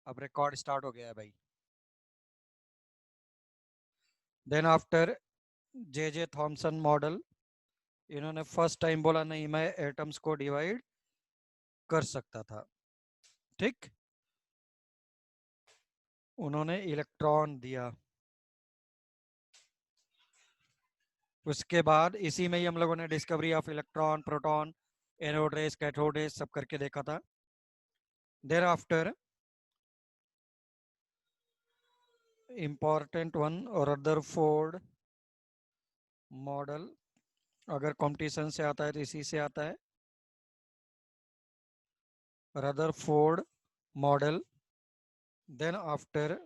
अब record start हो गया है भाई। देन आफ्टर जे जे थॉमसन मॉडल, इन्होंने फर्स्ट टाइम बोला नहीं मैं एटम्स को डिवाइड कर सकता था। ठीक, उन्होंने इलेक्ट्रॉन दिया। उसके बाद इसी में ही हम लोगों ने discovery of electron, proton, anode rays, cathode rays सब करके देखा था। There after important one, Rutherford model, अगर कंपटीशन से आता है तो इसी से आता है, Rutherford model. Then after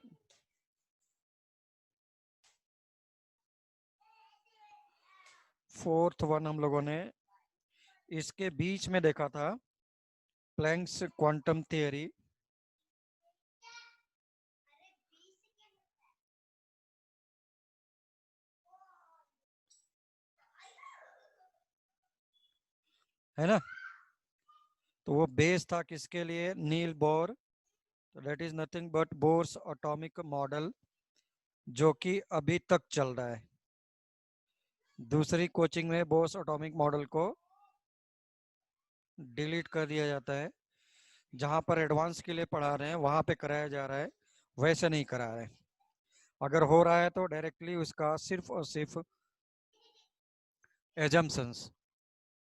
fourth one हम लोगों ने इसके बीच में देखा था, प्लैंक्स क्वांटम थियरी। है ना, तो वो बेस था किसके लिए, नील बोर। तो that is nothing but bourse atomic model, जो कि अभी तक चल रहा है। दूसरी कोचिंग में बोर्स एटॉमिक मॉडल को डिलीट कर दिया जाता है, जहां पर एडवांस के लिए पढ़ा रहे हैं वहां पे कराया जा रहा है, वैसे नहीं करा रहे हैं। अगर हो रहा है तो डायरेक्टली उसका सिर्फ और सिर्फ एजम्पशंस।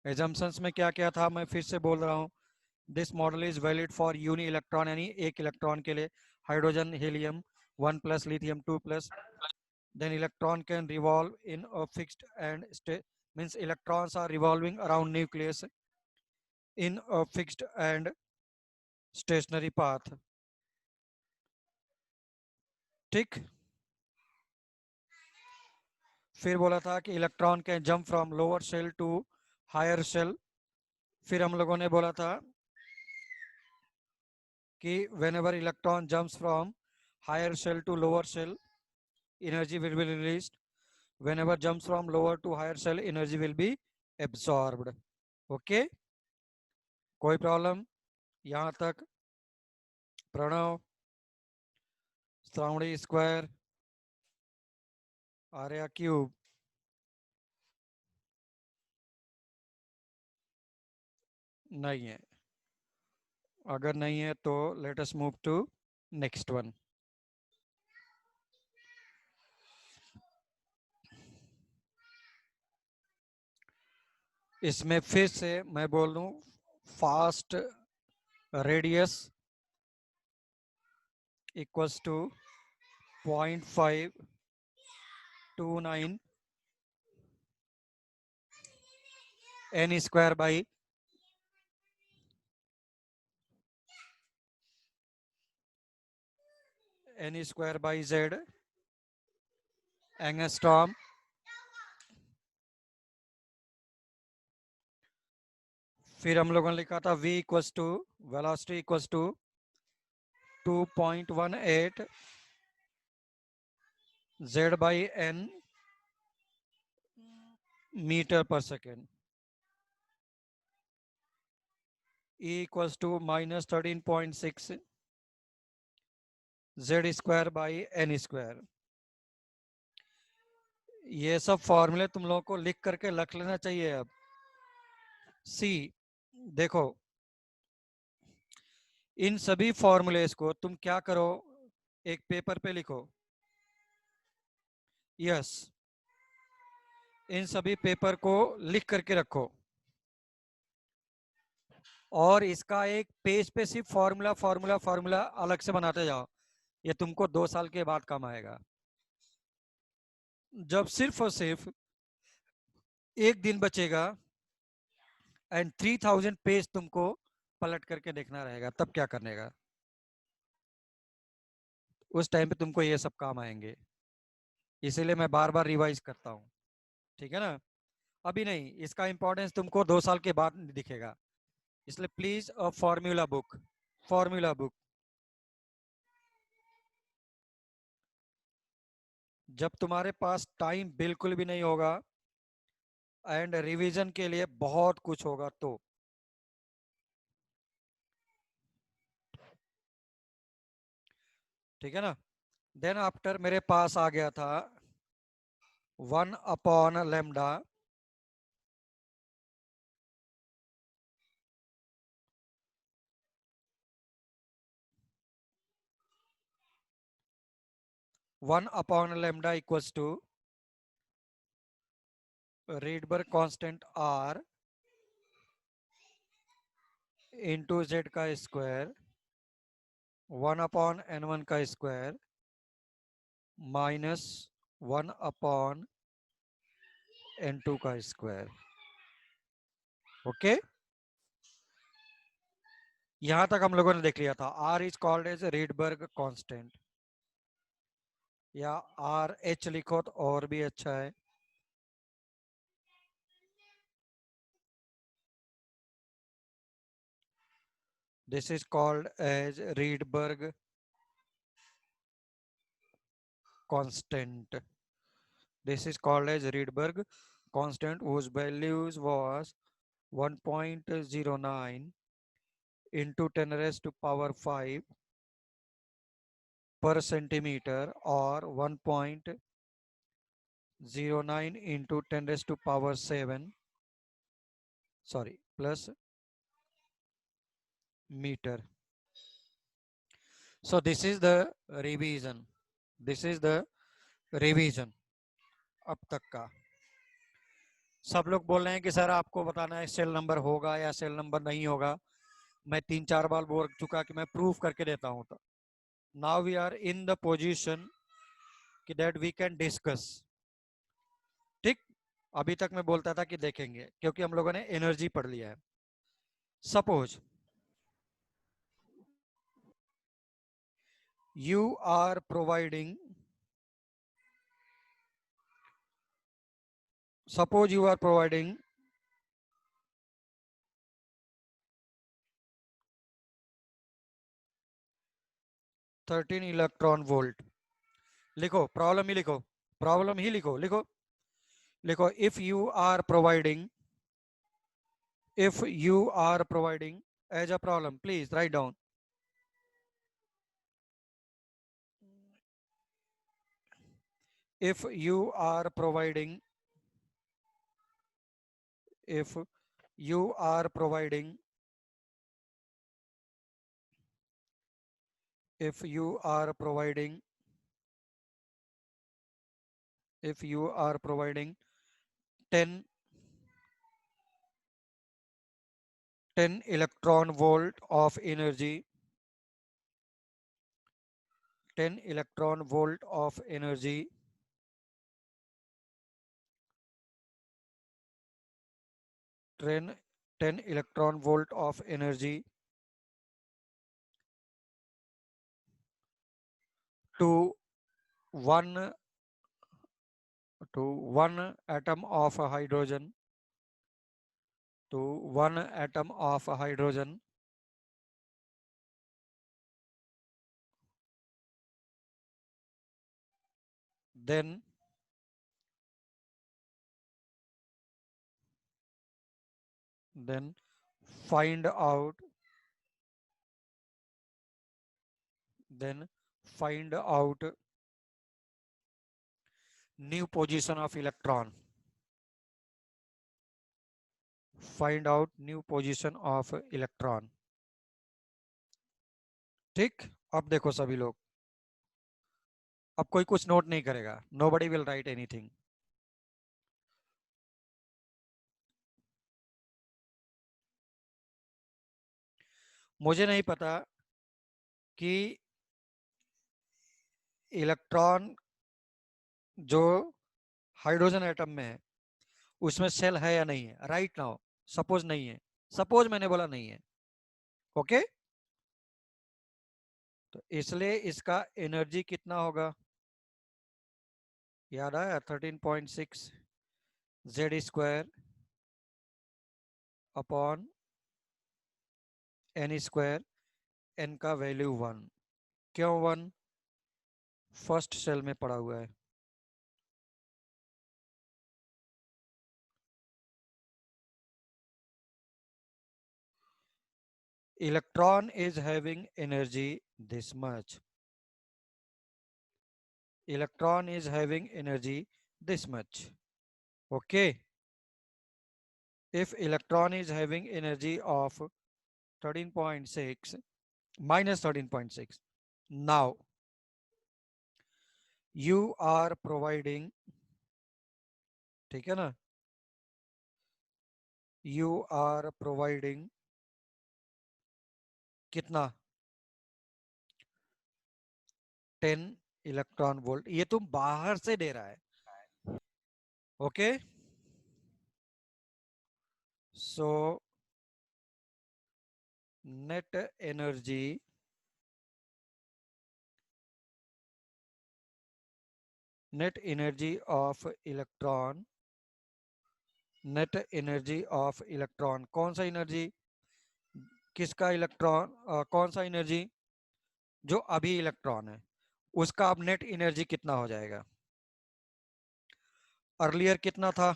एजम्पशंस में क्या क्या था मैं फिर से बोल रहा हूँ। This model is valid for uni electron, यानी एक इलेक्ट्रॉन के लिए, hydrogen helium 1+, lithium 2+। then electron can revolve in a fixed and means electrons are revolving around nucleus in a fixed and stationary path। ठीक, फिर बोला था कि electron can jump from lower shell to higher shell. फिर हम लोगों ने बोला था कि whenever electron jumps from higher shell to lower shell, energy will be released. Whenever jumps from lower to higher cell, energy will be absorbed। Okay, कोई problem यहाँ तक? प्रणव, श्रावणी स्क्वायर, आर्या क्यूब, नहीं है। अगर नहीं है तो let us move to next one. इसमें फिर से मैं बोल दूं, first radius equals to 0.529 n square by Z angstrom. फिर हम लोगों ने लिखा था v equals to velocity equals to 2.18 Z by n metre per second, E equals to -13.6 Z square by n square. ये सब फॉर्मूले तुम लोगों को लिख करके रख लेना चाहिए। अब सी, देखो, इन सभी फॉर्मूलेस को तुम क्या करो, एक पेपर पे लिखो। यस, इन सभी पेपर को लिख करके रखो, और इसका एक पेज पे सिर्फ फॉर्मूला फॉर्मूला फॉर्मूला अलग से बनाते जाओ। ये तुमको 2 साल के बाद काम आएगा, जब सिर्फ और सिर्फ एक दिन बचेगा एंड 3000 पेज तुमको पलट करके देखना रहेगा, तब क्या करने का? उस टाइम पे तुमको ये सब काम आएंगे, इसीलिए मैं बार बार रिवाइज करता हूँ। ठीक है ना, अभी नहीं, इसका इंपॉर्टेंस तुमको 2 साल के बाद दिखेगा। इसलिए please a formula book, formula book. जब तुम्हारे पास टाइम बिल्कुल भी नहीं होगा एंड रिवीजन के लिए बहुत कुछ होगा, तो ठीक है ना। देन आफ्टर मेरे पास आ गया था 1/λ 1/λ equals to Rydberg constant R into Z का स्क्वायर 1/n1 का स्क्वायर माइनस 1/n2 का स्क्वायर। ओके, यहां तक हम लोगों ने देख लिया था। R is called as Rydberg constant, या आर एच लिखो तो और भी अच्छा है। This is called as Rydberg constant. This is called as Rydberg constant whose values was 1.09 into 10 raised to power 5 per centimeter or 1.09 into 10 raised to power 7 sorry plus meter. So this is the revision. This is the revision अब तक का। सब लोग बोल रहे हैं कि sir आपको बताना है सेल नंबर होगा या सेल नंबर नहीं होगा। मैं 3-4 बार बोल चुका कि मैं प्रूफ करके देता हूं। तो now we are in the position that we can discuss। ठीक, अभी तक मैं बोलता था कि देखेंगे क्योंकि हम लोगों ने एनर्जी पढ़ लिया है। Suppose you are providing suppose you are providing 13 electron volt. लिखो प्रॉब्लम ही लिखो, प्रॉब्लम ही लिखो, लिखो लिखो if you are providing as a problem, please write down if you are providing if you are providing if you are providing if you are providing 10 electron volt of energy 10 electron volt of energy 10 electron volt of energy to one one atom of hydrogen to one atom of hydrogen, then then find out then find out new position of electron, find out new position of electron। ठीक, अब देखो सभी लोग, अब कोई कुछ note नहीं करेगा, nobody will write anything। मुझे नहीं पता कि इलेक्ट्रॉन जो हाइड्रोजन एटम में है उसमें सेल है या नहीं है राइट नाउ। सपोज नहीं है, सपोज मैंने बोला नहीं है। ओके, तो इसलिए इसका एनर्जी कितना होगा, याद आया 13.6 Z square upon n square, n का वैल्यू 1। क्यों 1? फर्स्ट सेल में पड़ा हुआ है। Electron is having energy this much, electron is having energy this much. Okay. If electron is having energy of 13.6 minus 13.6, now you are providing, ठीक है ना, you are providing कितना 10 इलेक्ट्रॉन वोल्ट, ये तुम बाहर से दे रहा है. Okay, so net energy of electron, net energy of electron, कौन सा एनर्जी, किसका इलेक्ट्रॉन, कौन सा एनर्जी, जो अभी इलेक्ट्रॉन है उसका अब नेट एनर्जी कितना हो जाएगा. अर्लियर कितना था,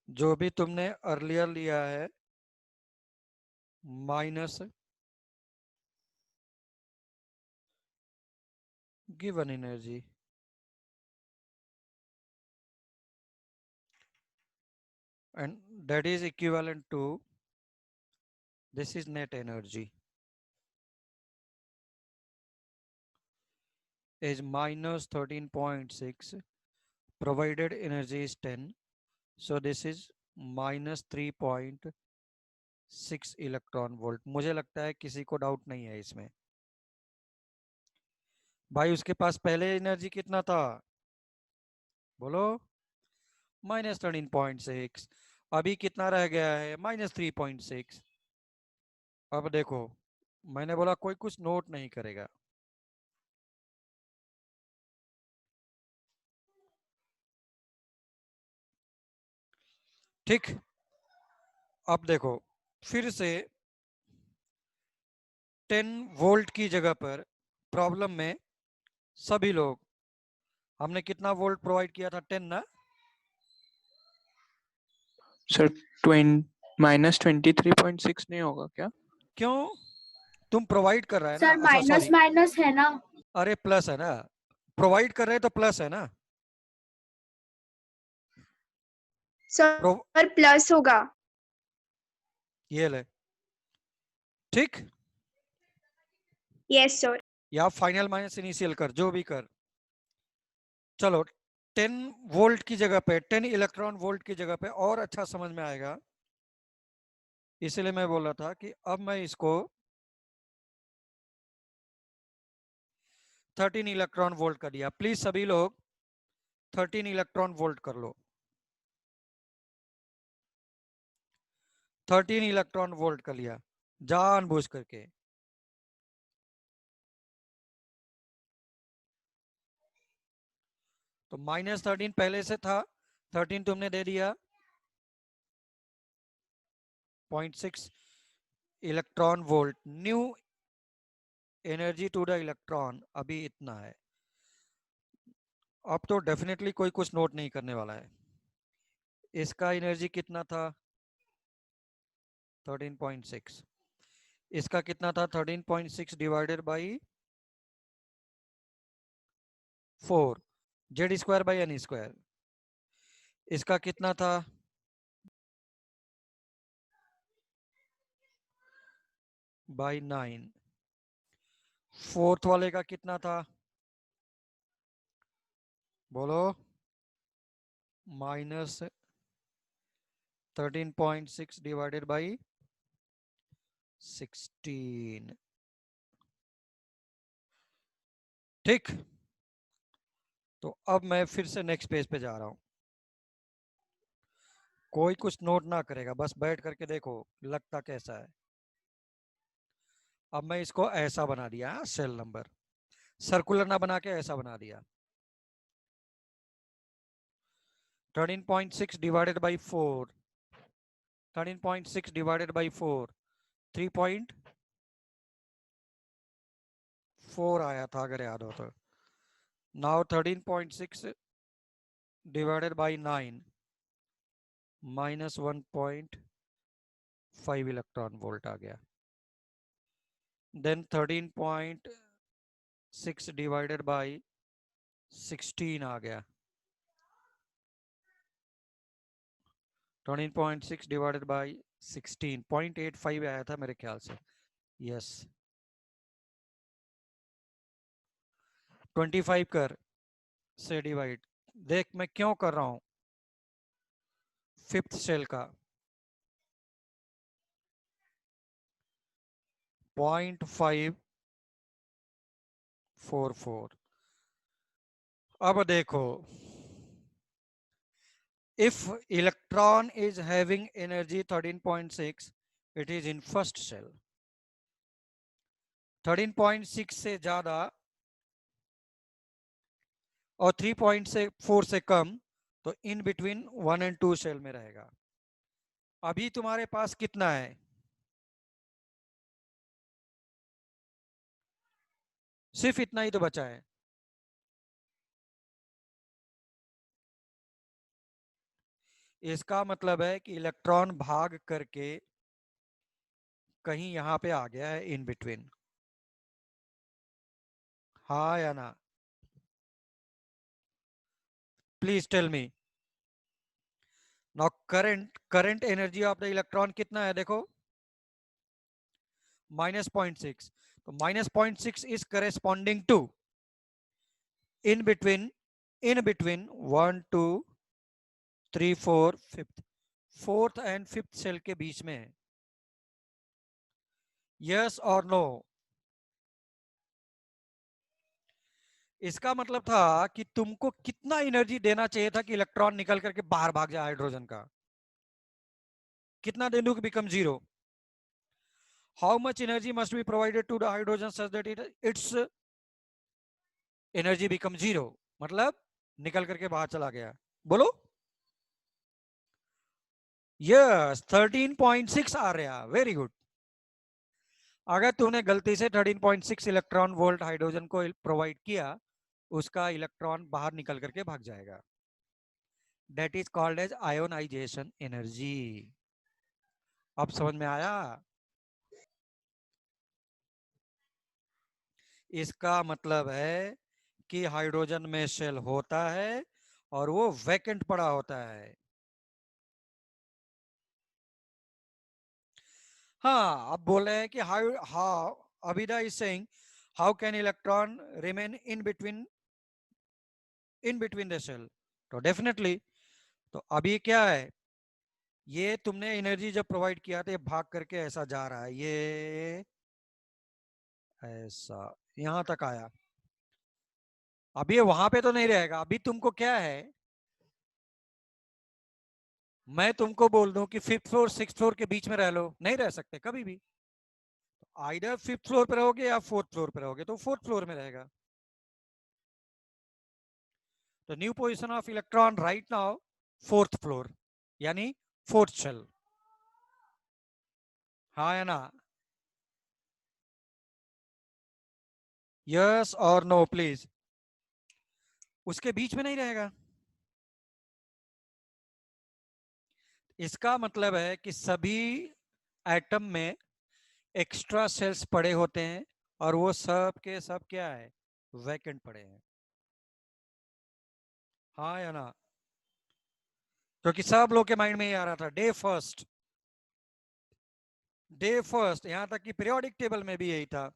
जो भी तुमने अर्लियर लिया है minus given energy, and that is equivalent to, this is net energy, is minus 13.6, provided energy is 10, so this is minus 3.6 electron volt. मुझे लगता है किसी को डाउट नहीं है इसमें. भाई उसके पास पहले एनर्जी कितना था, बोलो, माइनस 13.6, अभी कितना रह गया है, माइनस 3.6. अब देखो, मैंने बोला कोई कुछ नोट नहीं करेगा. ठीक, अब देखो फिर से 10 वोल्ट की जगह पर प्रॉब्लम में सभी लोग, हमने कितना वोल्ट प्रोवाइड किया था, 10 ना सर. माइनस 23.6 नहीं होगा क्या? क्यों, तुम प्रोवाइड कर रहा है ना, सर माइनस माइनस है ना, अरे प्लस है ना, प्रोवाइड कर रहे हैं तो प्लस है ना, सर प्लस होगा, ये ले. ठीक, यस सर. या फाइनल माइनस इनिशियल कर, जो भी कर. चलो 10 वोल्ट की जगह पे, 10 इलेक्ट्रॉन वोल्ट की जगह पे और अच्छा समझ में आएगा, इसलिए मैं बोल रहा था कि अब मैं इसको 13 इलेक्ट्रॉन वोल्ट कर दिया. प्लीज सभी लोग 13 इलेक्ट्रॉन वोल्ट कर लो, 13 इलेक्ट्रॉन वोल्ट कर लिया जानबूझ करके. तो माइनस 13 पहले से था, 13 तुमने दे दिया, 0.6 electron volt. New energy to the electron अभी इतना है. अब तो डेफिनेटली कोई कुछ नोट नहीं करने वाला है. इसका एनर्जी कितना था, 13.6. इसका कितना था, 13.6 divided by 4, Z square by n square. इसका कितना था, बाई 9. फोर्थ वाले का कितना था, बोलो, माइनस 13.6 डिवाइडेड बाई 16. ठीक, तो अब मैं फिर से नेक्स्ट पेज पे जा रहा हूं. कोई कुछ नोट ना करेगा, बस बैठ करके देखो लगता कैसा है. अब मैं इसको ऐसा बना दिया, सेल नंबर सर्कुलर ना बना के ऐसा बना दिया. 13.6 डिवाइडेड बाई 4, 13.6 डिवाइडेड बाई 4, 3.4 आया था अगर याद हो तो. Now 13.6 divided by 9 minus 1.4 0.5 electron volt आ गया। देन 13.6 डिवाइडेड बाय 16 आ गया। 13.6 डिवाइडेड बाय 16 0.85 आया था मेरे ख्याल से। यस 25 कर से डिवाइड। देख मैं क्यों कर रहा हूं, फिफ्थ सेल का 0.544। अब देखो, if electron is having energy 13.6, it is in first cell। 13.6 से ज्यादा और 3.4 से कम तो इन बिटवीन 1 एंड 2 सेल में रहेगा। अभी तुम्हारे पास कितना है? सिर्फ इतना ही तो बचा है। इसका मतलब है कि इलेक्ट्रॉन भाग करके कहीं यहां पे आ गया है इन बिटवीन। हाँ या ना? Please tell me. Now current energy of the electron कितना है? देखो -0.6। तो -0.6 is corresponding to in between 1 2 3 4 5th, fourth and fifth shell के बीच में है। यस और नो? इसका मतलब था कि तुमको कितना एनर्जी देना चाहिए था कि इलेक्ट्रॉन निकल करके बाहर भाग जाए हाइड्रोजन का? कितना दे दूं कि become zero? How much energy must be provided to the hydrogen such that its energy become zero? मतलब निकल करके बाहर चला गया। बोलो। यस 13.6 आ रहा। Very good. अगर तूने गलती से 13.6 इलेक्ट्रॉन वोल्ट हाइड्रोजन को प्रोवाइड किया, उसका इलेक्ट्रॉन बाहर निकल करके भाग जाएगा। That is called as ionization energy. अब समझ में आया? इसका मतलब है कि हाइड्रोजन में शेल होता है और वो वैकेंट पड़ा होता है। हाँ, अब बोल रहे हैं कि how Abhida is saying how can electron remain in between the shell. तो डेफिनेटली, तो अभी क्या है, ये तुमने एनर्जी जब प्रोवाइड किया तो ये भाग करके ऐसा जा रहा है, ये ऐसा यहां तक आया। अभी ये वहां पे तो नहीं रहेगा। अभी तुमको क्या है, मैं तुमको बोल दूं कि फिफ्थ फ्लोर सिक्स फ्लोर के बीच में रह लो, नहीं रह सकते कभी भी। आइदर फिफ्थ फ्लोर पे रहोगे या फोर्थ फ्लोर पे रहोगे, तो फोर्थ फ्लोर में रहेगा। तो new position of electron right now fourth floor, यानी फोर्थ शेल। हाँ या ना? यस और नो प्लीज। उसके बीच में नहीं रहेगा। इसका मतलब है कि सभी एटम में एक्स्ट्रा सेल्स पड़े होते हैं और वो सब के सब क्या है, वैकेंट पड़े हैं। हाँ या ना? क्योंकि सब लोग के माइंड में ही आ रहा था डे फर्स्ट, यहां तक कि पीरियोडिक टेबल में भी यही था।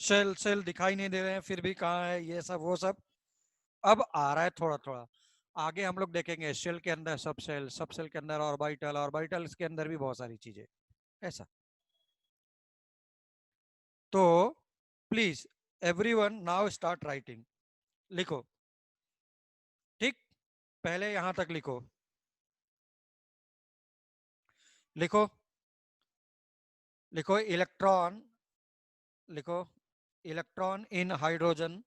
सेल सेल दिखाई नहीं दे रहे हैं, फिर भी कहाँ है ये सब वो सब। अब आ रहा है थोड़ा थोड़ा। आगे हम लोग देखेंगे सेल के अंदर सब सेल के अंदर ऑर्बिटल, ऑर्बिटल्स के अंदर भी बहुत सारी चीजें ऐसा। तो please everyone now start writing. लिखो। ठीक, पहले यहां तक लिखो। लिखो लिखो इलेक्ट्रॉन। लिखो इलेक्ट्रॉन इन हाइड्रोजन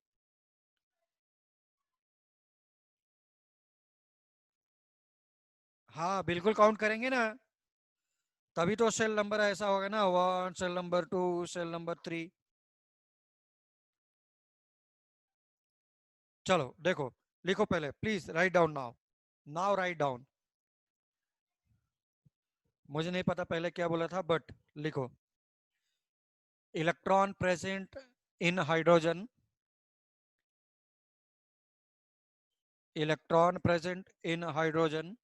हाँ बिल्कुल काउंट करेंगे ना, तभी तो सेल नंबर ऐसा होगा ना, 1 सेल नंबर 2 सेल नंबर 3। चलो देखो, लिखो पहले please write down now. Now write down. मुझे नहीं पता पहले क्या बोला था, बट लिखो electron present in hydrogen, electron present in hydrogen,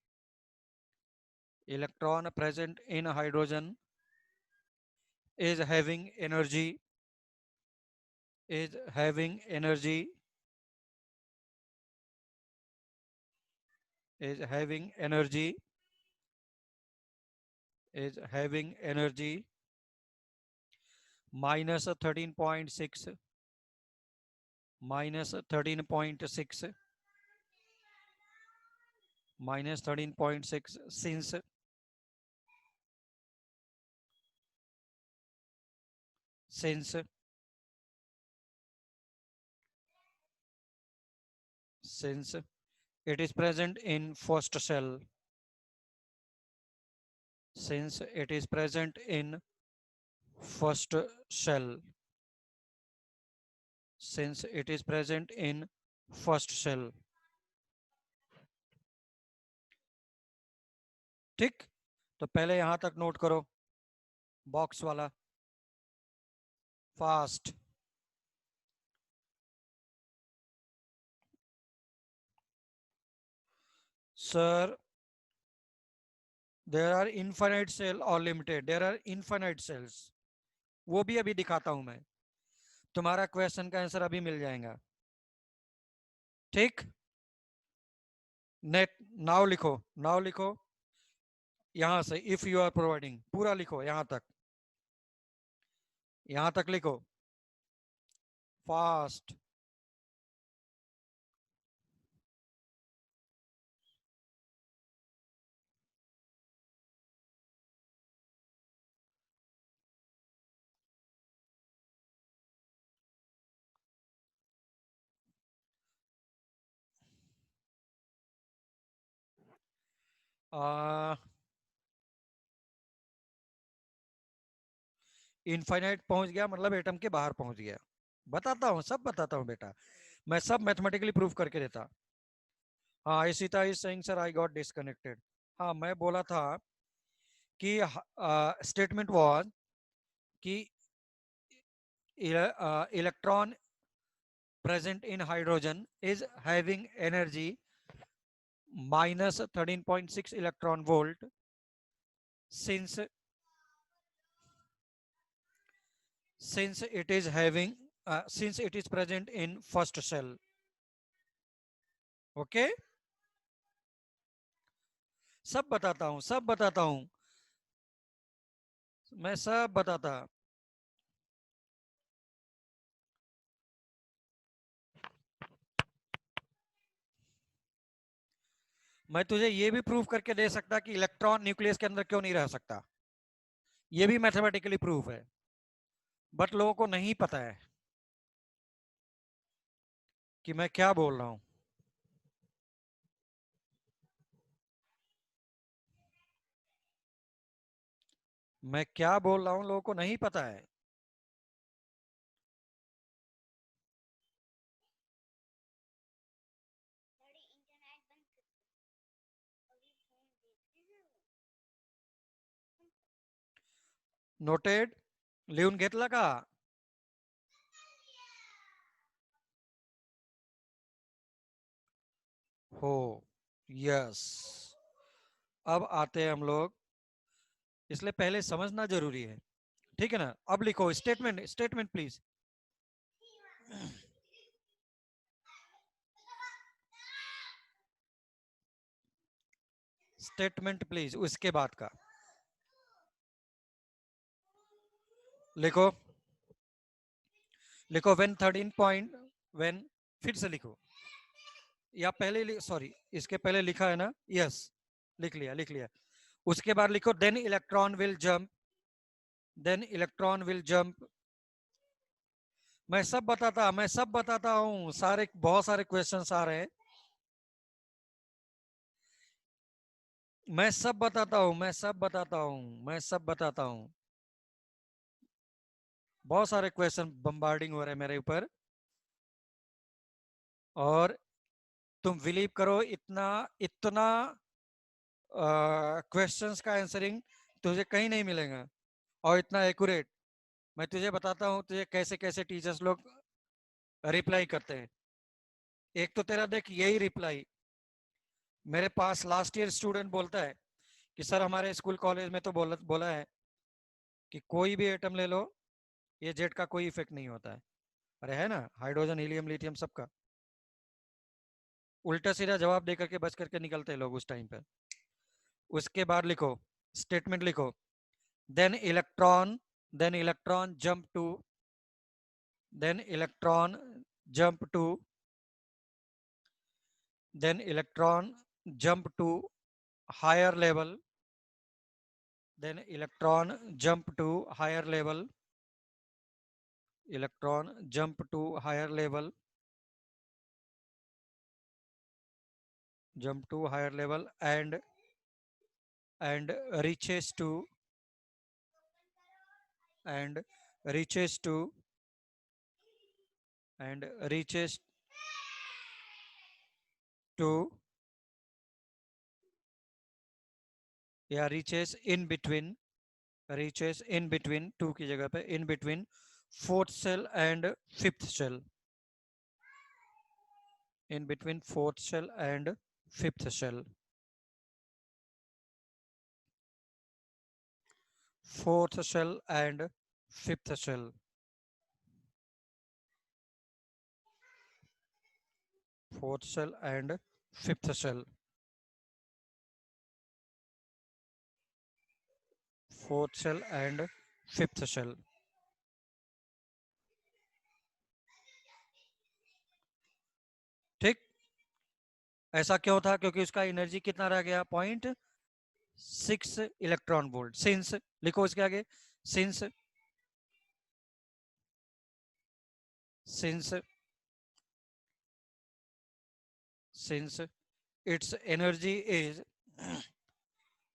electron present in hydrogen is having energy, is having energy, is having energy, is having energy minus 13.6, minus 13.6, minus 13.6 since since it is present in first cell, since it is present in first cell, since it is present in first cell. ठीक, तो पहले यहां तक note करो box वाला fast. Sir, there are infinite cell or limited? There are infinite cells. वो भी अभी दिखाता हूं मैं. तुम्हारा क्वेश्चन का आंसर अभी मिल जाएगा. ठीक, नेट नाउ लिखो, नाउ लिखो यहां से. इफ यू आर प्रोवाइडिंग पूरा लिखो यहां तक, यहां तक लिखो फास्ट. इनफाइनाइट पहुंच गया मतलब एटम के बाहर पहुंच गया. बताता हूं, सब बताता हूं बेटा, मैं सब मैथमेटिकली प्रूफ करके देता. हाँ, Ishita is saying sir I got disconnected. हाँ, मैं बोला था कि स्टेटमेंट वाज कि electron present in hydrogen is having energy minus 13.6 electron volt since it is having since it is present in first cell. Okay, सब बताता हूं, सब बताता हूं, मैं सब बताता. मैं तुझे ये भी प्रूफ करके दे सकता कि इलेक्ट्रॉन न्यूक्लियस के अंदर क्यों नहीं रह सकता. ये भी मैथमेटिकली प्रूफ है, बट लोगों को नहीं पता है कि मैं क्या बोल रहा हूं. मैं क्या बोल रहा हूं लोगों को नहीं पता है. नोटेड, लिहून घेतला का? हो, यस. अब आते हैं हम लोग, इसलिए पहले समझना जरूरी है. ठीक है ना. अब लिखो statement, statement please. Statement please, उसके बाद का लिखो. लिखो व्हेन 13 पॉइंट व्हेन, फिर से लिखो या पहले, सॉरी इसके पहले लिखा है ना. यस, लिख लिया, लिख लिया. उसके बाद लिखो then electron will jump, then electron will jump. मैं सब बताता, मैं सब बताता हूं, सारे बहुत सारे क्वेश्चंस आ रहे हैं. मैं सब बताता हूं, मैं सब बताता हूं, मैं सब बताता हूं. बहुत सारे क्वेश्चन बम्बार्डिंग हो रहे हैं मेरे ऊपर, और तुम बिलीव करो इतना इतना क्वेश्चंस का आंसरिंग तुझे कहीं नहीं मिलेगा, और इतना एक्यूरेट। मैं तुझे बताता हूँ तुझे कैसे कैसे टीचर्स लोग रिप्लाई करते हैं। एक तो तेरा देख यही रिप्लाई, मेरे पास लास्ट ईयर स्टूडेंट बोलता है कि सर हमारे स्कूल कॉलेज में तो बोला है कि कोई भी एटम ले लो, ये जेट का कोई इफेक्ट नहीं होता है। अरे है ना, हाइड्रोजन हीलियम लिथियम सबका। उल्टा सीधा जवाब दे करके बच करके निकलते हैं लोग उस टाइम पर। उसके बाद लिखो, स्टेटमेंट लिखो, then electron, then electron jump to, then electron jump to, then electron jump to higher level, then electron jump to higher level, electron jump to higher level, jump to higher level, and reaches to, and reaches to, and reaches to, या reaches in between, reaches in between, two की जगह पे in between fourth cell and fifth cell, in between fourth cell and fifth cell, fourth cell and fifth cell, fourth cell and fifth cell, fourth cell and fifth cell। ठीक, ऐसा क्यों था? क्योंकि उसका energy कितना रह गया? 0.6 इलेक्ट्रॉन वोल्ट। सिंस लिखो इसके आगे, since, since, since its energy is,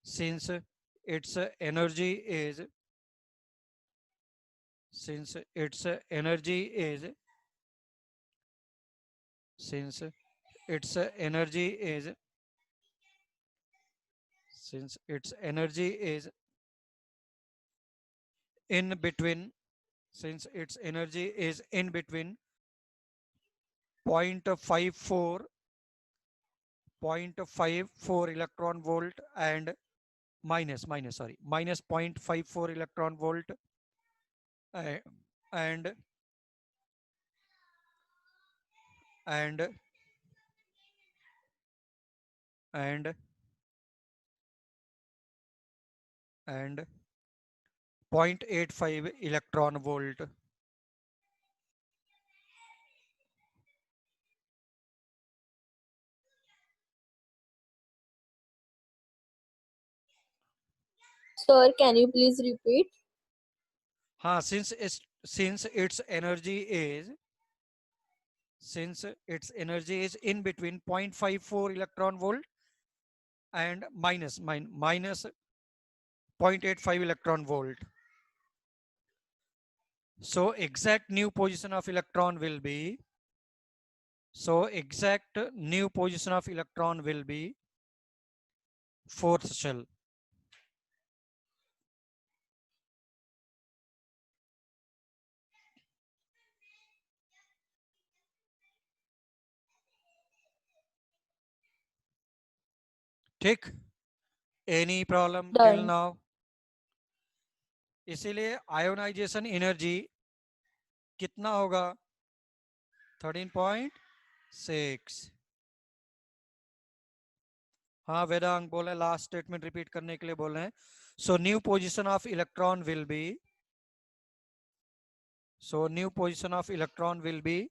since its energy is, since its energy is, since its energy is, since its energy is in between, since its energy is in between 0.54, 0.54 electron volt and minus, sorry, minus 0.54 electron volt, uh, and and and and 0.85 electron volt। Sir, can you please repeat? हाँ, since its energy is, since its energy is in between 0.54 electron volt and minus 0.85 electron volt, so exact new position of electron will be, so exact new position of electron will be fourth shell। ठीक, any problem till Done. Now? इसीलिए ionisation energy कितना होगा? 13.6। हाँ, वेदांग बोले last statement repeat करने के लिए बोल रहे हैं। So new position of electron will be, so new position of electron will be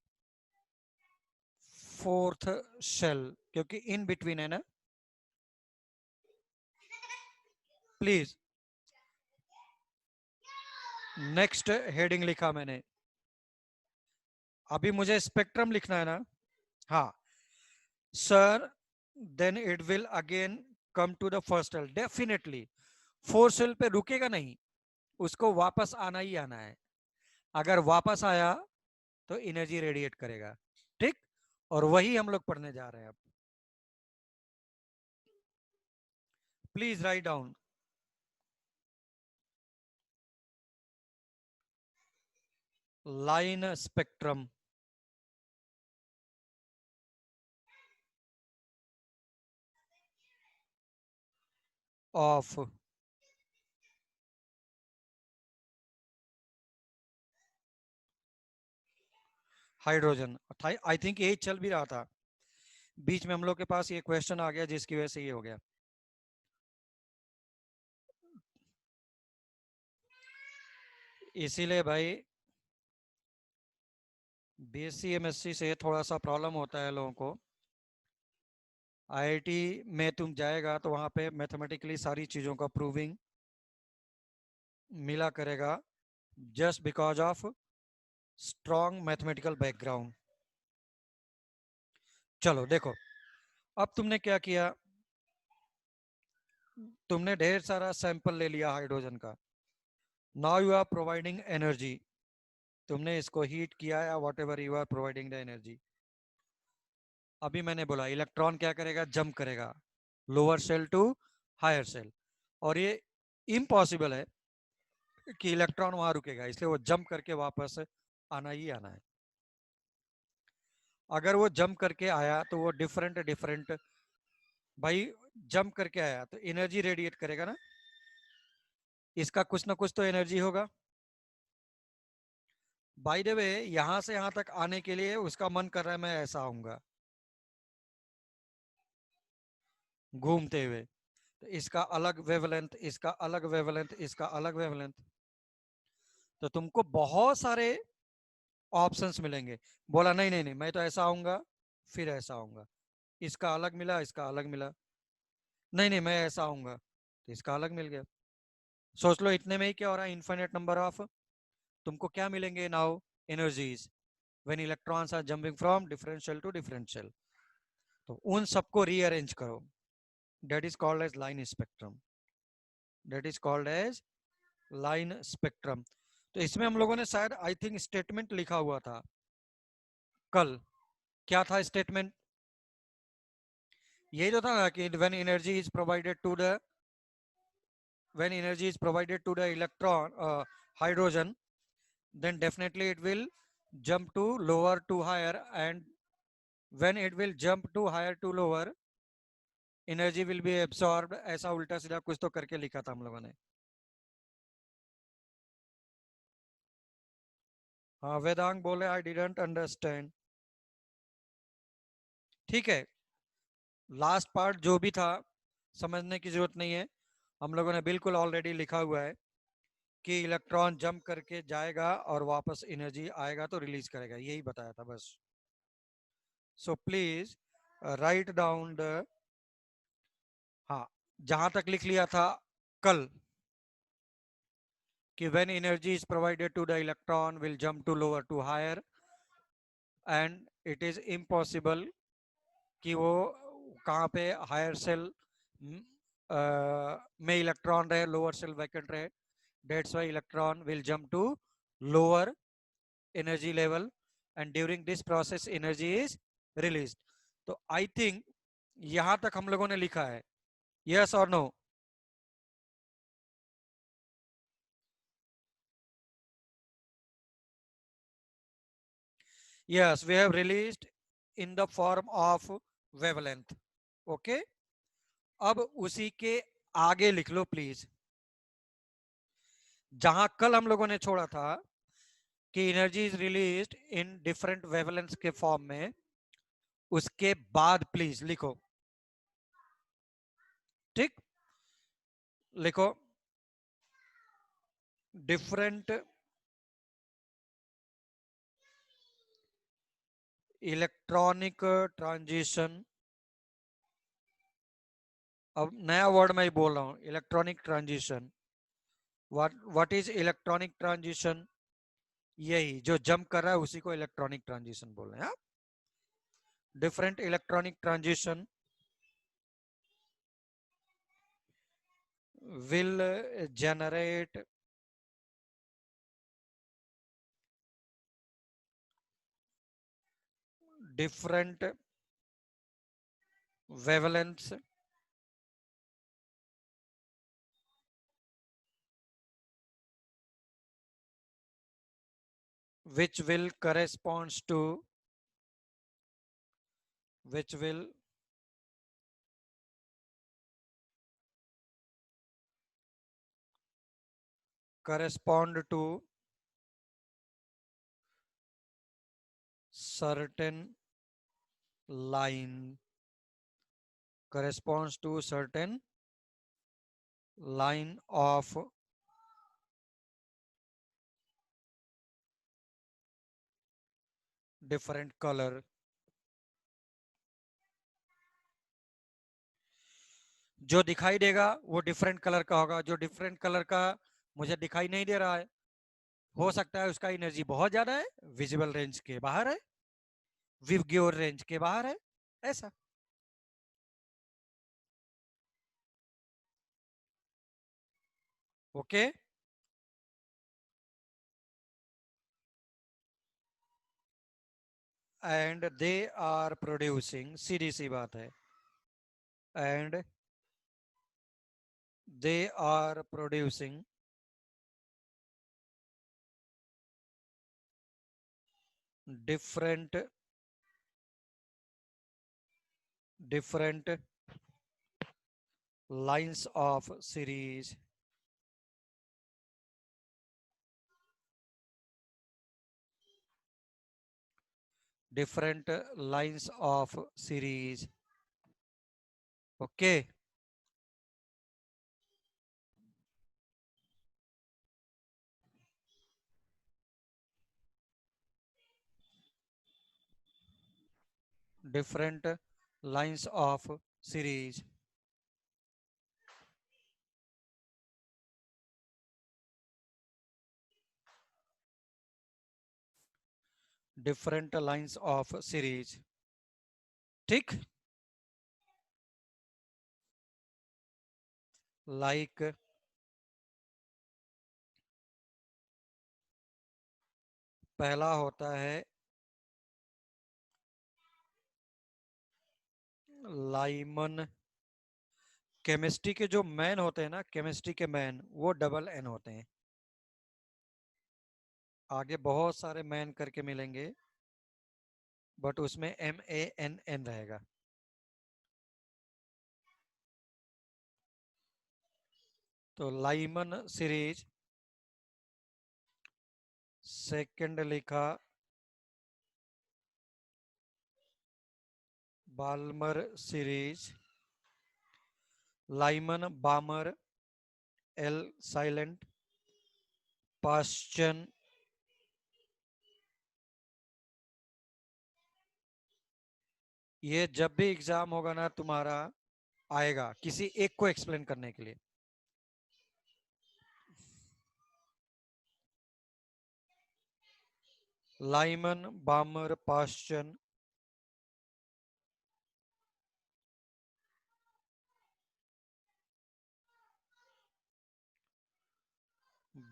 fourth shell, क्योंकि इन बिटवीन है ना। प्लीज, नेक्स्ट हेडिंग लिखा मैंने, अभी मुझे स्पेक्ट्रम लिखना है ना। हाँ sir, then it will again come to the first shell. Definitely fourth shell पे रुकेगा नहीं, उसको वापस आना ही आना है। अगर वापस आया तो एनर्जी रेडिएट करेगा। ठीक, और वही हम लोग पढ़ने जा रहे हैं अब। Please write down. line spectrum of hydrogen. I think ये चल भी रहा था, बीच में हम लोग के पास ये क्वेश्चन आ गया जिसकी वजह से ये हो गया। इसीलिए भाई बीएससी एमएससी से थोड़ा सा प्रॉब्लम होता है लोगों को। आईआईटी में तुम जाएगा तो वहां पे मैथमेटिकली सारी चीजों का प्रूविंग मिला करेगा, just because of strong mathematical background. चलो देखो, अब तुमने क्या किया, तुमने ढेर सारा सैंपल ले लिया हाइड्रोजन का। Now you are providing energy, तुमने इसको हीट किया या whatever you are providing the energy. अभी मैंने बोला इलेक्ट्रॉन क्या करेगा, जंप करेगा lower shell to higher shell, और ये इम्पॉसिबल है कि इलेक्ट्रॉन वहां रुकेगा, इसलिए वो जंप करके वापस आना ही आना है। अगर वो जंप करके आया तो वो डिफरेंट डिफरेंट, भाई जंप करके आया तो एनर्जी रेडिएट करेगा ना, इसका कुछ ना कुछ तो एनर्जी होगा। बाय द वे यहां से यहां तक आने के लिए उसका मन कर रहा है मैं ऐसा आऊंगा घूमते हुए, तो इसका अलग वेवलेंथ, इसका अलग वेवलेंथ, इसका अलग वेवलेंथ, तो तुमको बहुत सारे ऑप्शंस मिलेंगे। बोला नहीं नहीं नहीं, मैं तो ऐसा आऊंगा फिर ऐसा आऊंगा, इसका अलग मिला, इसका अलग मिला, नहीं नहीं मैं ऐसा आऊंगा तो इसका अलग मिल गया। सोच लो इतने में ही क्या हो रहा है, इनफाइनाइट नंबर ऑफ तुमको क्या मिलेंगे now, energies when electrons are jumping from different shell to different shell. तो उन सबको रीअरेंज करो, that is called as line spectrum, that is called as line spectrum. तो इसमें हम लोगों ने शायद आई थिंक स्टेटमेंट लिखा हुआ था कल, क्या था स्टेटमेंट, यही तो था ना कि when energy is provided to the, when energy is provided to the electron hydrogen, then definitely it will jump to lower to higher, and when it will jump to higher to lower energy will be absorbed, ऐसा उल्टा सीधा कुछ तो करके लिखा था हम लोगों ने। हाँ वेदांग बोले आई डिडंट अंडरस्टैंड, ठीक है, लास्ट पार्ट जो भी था समझने की जरूरत नहीं है, हम लोगों ने बिल्कुल ऑलरेडी लिखा हुआ है कि इलेक्ट्रॉन जंप करके जाएगा और वापस एनर्जी आएगा तो रिलीज करेगा, यही बताया था बस। So please write down the, हाँ जहां तक लिख लिया था कल कि when energy is provided to the electron will jump to lower to higher, and it is impossible कि वो कहाँ पे हायर सेल में इलेक्ट्रॉन रहे, लोअर सेल वैकेंट रहे, that's why electron will jump to lower energy level and during this process energy is released। तो I think यहां तक हम लोगों ने लिखा है, yes or no? Yes, we have released in the form of wavelength, okay। अब उसी के आगे लिख लो प्लीज, जहां कल हम लोगों ने छोड़ा था कि energy is released in different wavelengths के फॉर्म में, उसके बाद प्लीज लिखो, ठीक, लिखो डिफरेंट इलेक्ट्रॉनिक ट्रांजिशन। अब नया वर्ड मैं ही बोल रहा हूं, electronic transition. What is electronic transition, यही जो जंप कर रहा है उसी को इलेक्ट्रॉनिक ट्रांजिशन बोल रहे हैं। Different electronic transition will generate different wavelengths which will corresponds to which will correspond to certain line corresponds to certain line of different color. जो दिखाई देगा वो डिफरेंट कलर का होगा, जो डिफरेंट कलर का मुझे दिखाई नहीं दे रहा है, हो सकता है उसका एनर्जी बहुत ज्यादा है, विजिबल रेंज के बाहर है, विवग्योर रेंज के बाहर है, ऐसा। Okay and they are producing, सीधी सी बात है, and they are producing different lines of series, different lines of series. Okay, different lines of series. Different lines of series. ठीक, like पहला होता है लाइमन, केमिस्ट्री के जो मैन होते हैं ना, केमिस्ट्री के मैन वो डबल एन होते हैं, आगे बहुत सारे मैन करके मिलेंगे बट उसमें MANN रहेगा। तो लाइमन सीरीज, सेकंड लिखा Balmer series, Lyman बामर L silent, पाश्चन ये जब भी एग्जाम होगा ना तुम्हारा आएगा किसी एक को एक्सप्लेन करने के लिए। Lyman बामर पाश्चन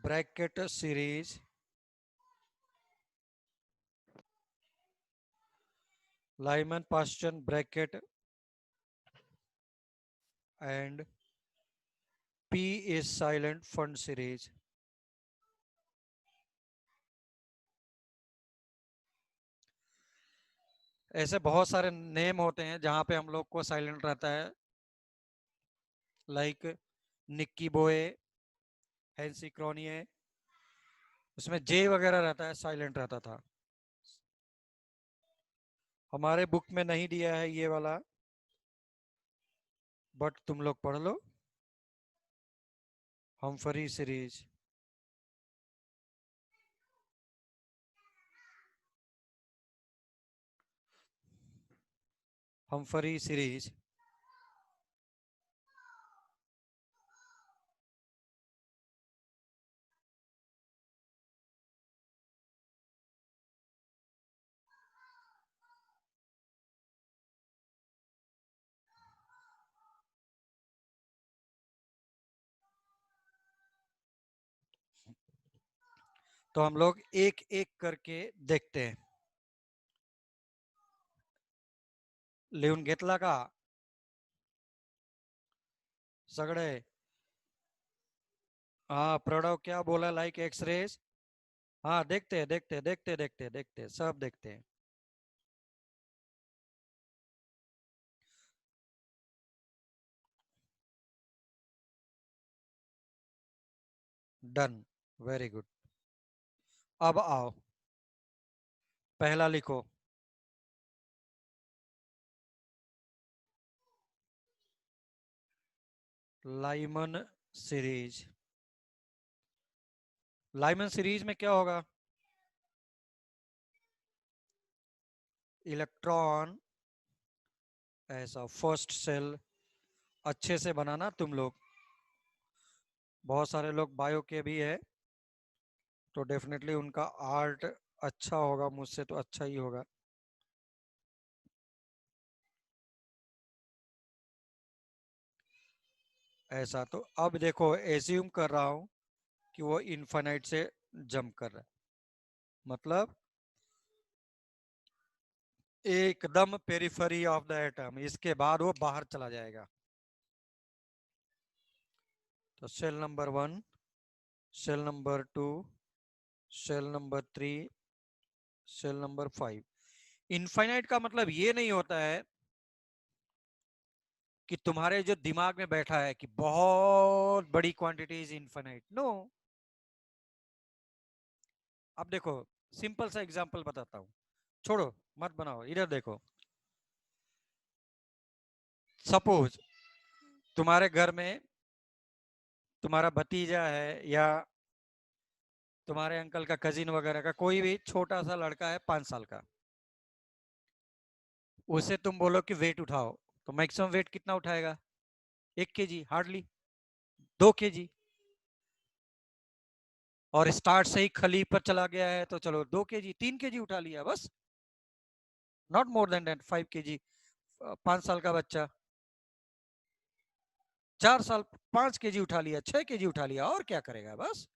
Brackett series, Lyman पाश्चन bracket and P is silent fund series. ऐसे बहुत सारे नेम होते हैं जहां पे हम लोग को साइलेंट रहता है, लाइक निक्की बोए, हैंसी क्रॉनिए, उसमें जे वगैरह रहता है, साइलेंट रहता था। हमारे बुक में नहीं दिया है ये वाला, बट तुम लोग पढ़ लो। हम्फरी सीरीज, हम्फरी सीरीज तो हम लोग एक एक करके देखते हैं। लिहून घेतला का सगळे? हाँ, प्रणव क्या बोला, लाइक एक्सरेज हाँ देखते हैं देखते हैं देखते हैं देखते हैं देखते हैं सब देखते हैं। Done, very good. अब आओ, पहला लिखो। Lyman series. लाइमन सीरीज में क्या होगा? इलेक्ट्रॉन ऐसा फर्स्ट सेल, अच्छे से बनाना तुम लोग, बहुत सारे लोग बायो के भी है तो डेफिनेटली उनका आर्ट अच्छा होगा, मुझसे तो अच्छा ही होगा। ऐसा तो अब देखो, एज्यूम कर रहा हूं कि वो इनफाइनाइट से जंप कर रहा है, मतलब एकदम पेरिफेरी ऑफ द एटम, इसके बाद वो बाहर चला जाएगा। तो shell number 1, shell number 2, shell number 3, shell number 5। Infinite का मतलब ये नहीं होता है कि तुम्हारे जो दिमाग में बैठा है कि बहुत बड़ी क्वांटिटी इज इनफाइनाइट, नो। अब देखो, सिंपल सा एग्जांपल बताता हूं, छोड़ो मत बनाओ, इधर देखो। सपोज तुम्हारे घर में तुम्हारा भतीजा है या तुम्हारे अंकल का कजिन वगैरह का कोई भी छोटा सा लड़का है 5 साल का, उसे तुम बोलो कि वेट उठाओ, तो मैक्सिमम वेट कितना उठाएगा? 1 kg, हार्डली 2 kg। और स्टार्ट से ही खली पर चला गया है तो चलो 2 kg 3 kg उठा लिया बस, not more than that 5 kg। 5 साल का बच्चा 4 साल 5 kg उठा लिया, 6 kg उठा लिया, और क्या करेगा बस।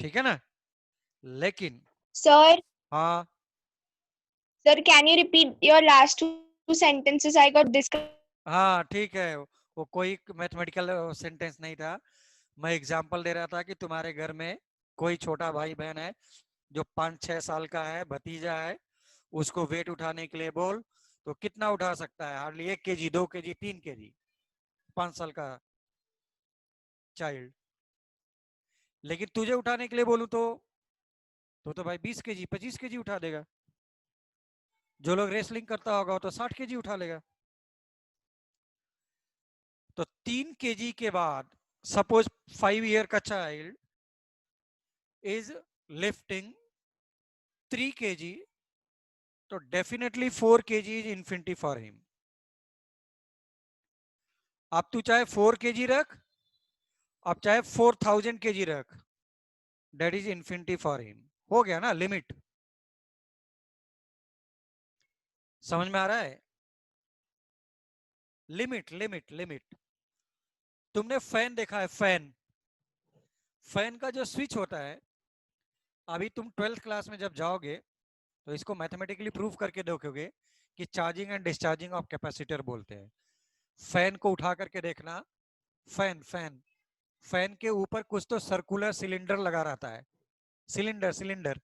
ठीक है ना? लेकिन Sir, हाँ, sir, can you repeat your last two sentences? I got disconnected. हाँ ठीक है, वो कोई मैथमेटिकल सेंटेंस नहीं था, मैं एग्जांपल दे रहा था कि तुम्हारे घर में कोई छोटा भाई बहन है जो 5-6 साल का है, भतीजा है, उसको वेट उठाने के लिए बोल, तो कितना उठा सकता है? हार्डली 1 kg 2 kg 3 kg, 5 साल का चाइल्ड। लेकिन तुझे उठाने के लिए बोलूं तो भाई 20 kg 25 kg उठा देगा। जो लोग रेसलिंग करता होगा वो तो 60 kg उठा लेगा। तो 3 kg के बाद सपोज 5 ईयर का चाइल्ड इज लिफ्टिंग 3 kg, तो definitely 4 kg is infinity for him. अब तू चाहे 4 kg रख, अब चाहे 4000 kg रख, that is infinity for him. हो गया ना लिमिट? समझ में आ रहा है? Limit limit limit. तुमने फैन देखा है? फैन, फैन का जो स्विच होता है, अभी तुम 12th क्लास में जब जाओगे तो इसको मैथमेटिकली प्रूव करके देखोगे कि charging and discharging of capacitor बोलते हैं। फैन को उठा करके देखना, फैन फैन फैन के ऊपर कुछ तो सर्कुलर सिलेंडर लगा रहता है, cylinder cylinder,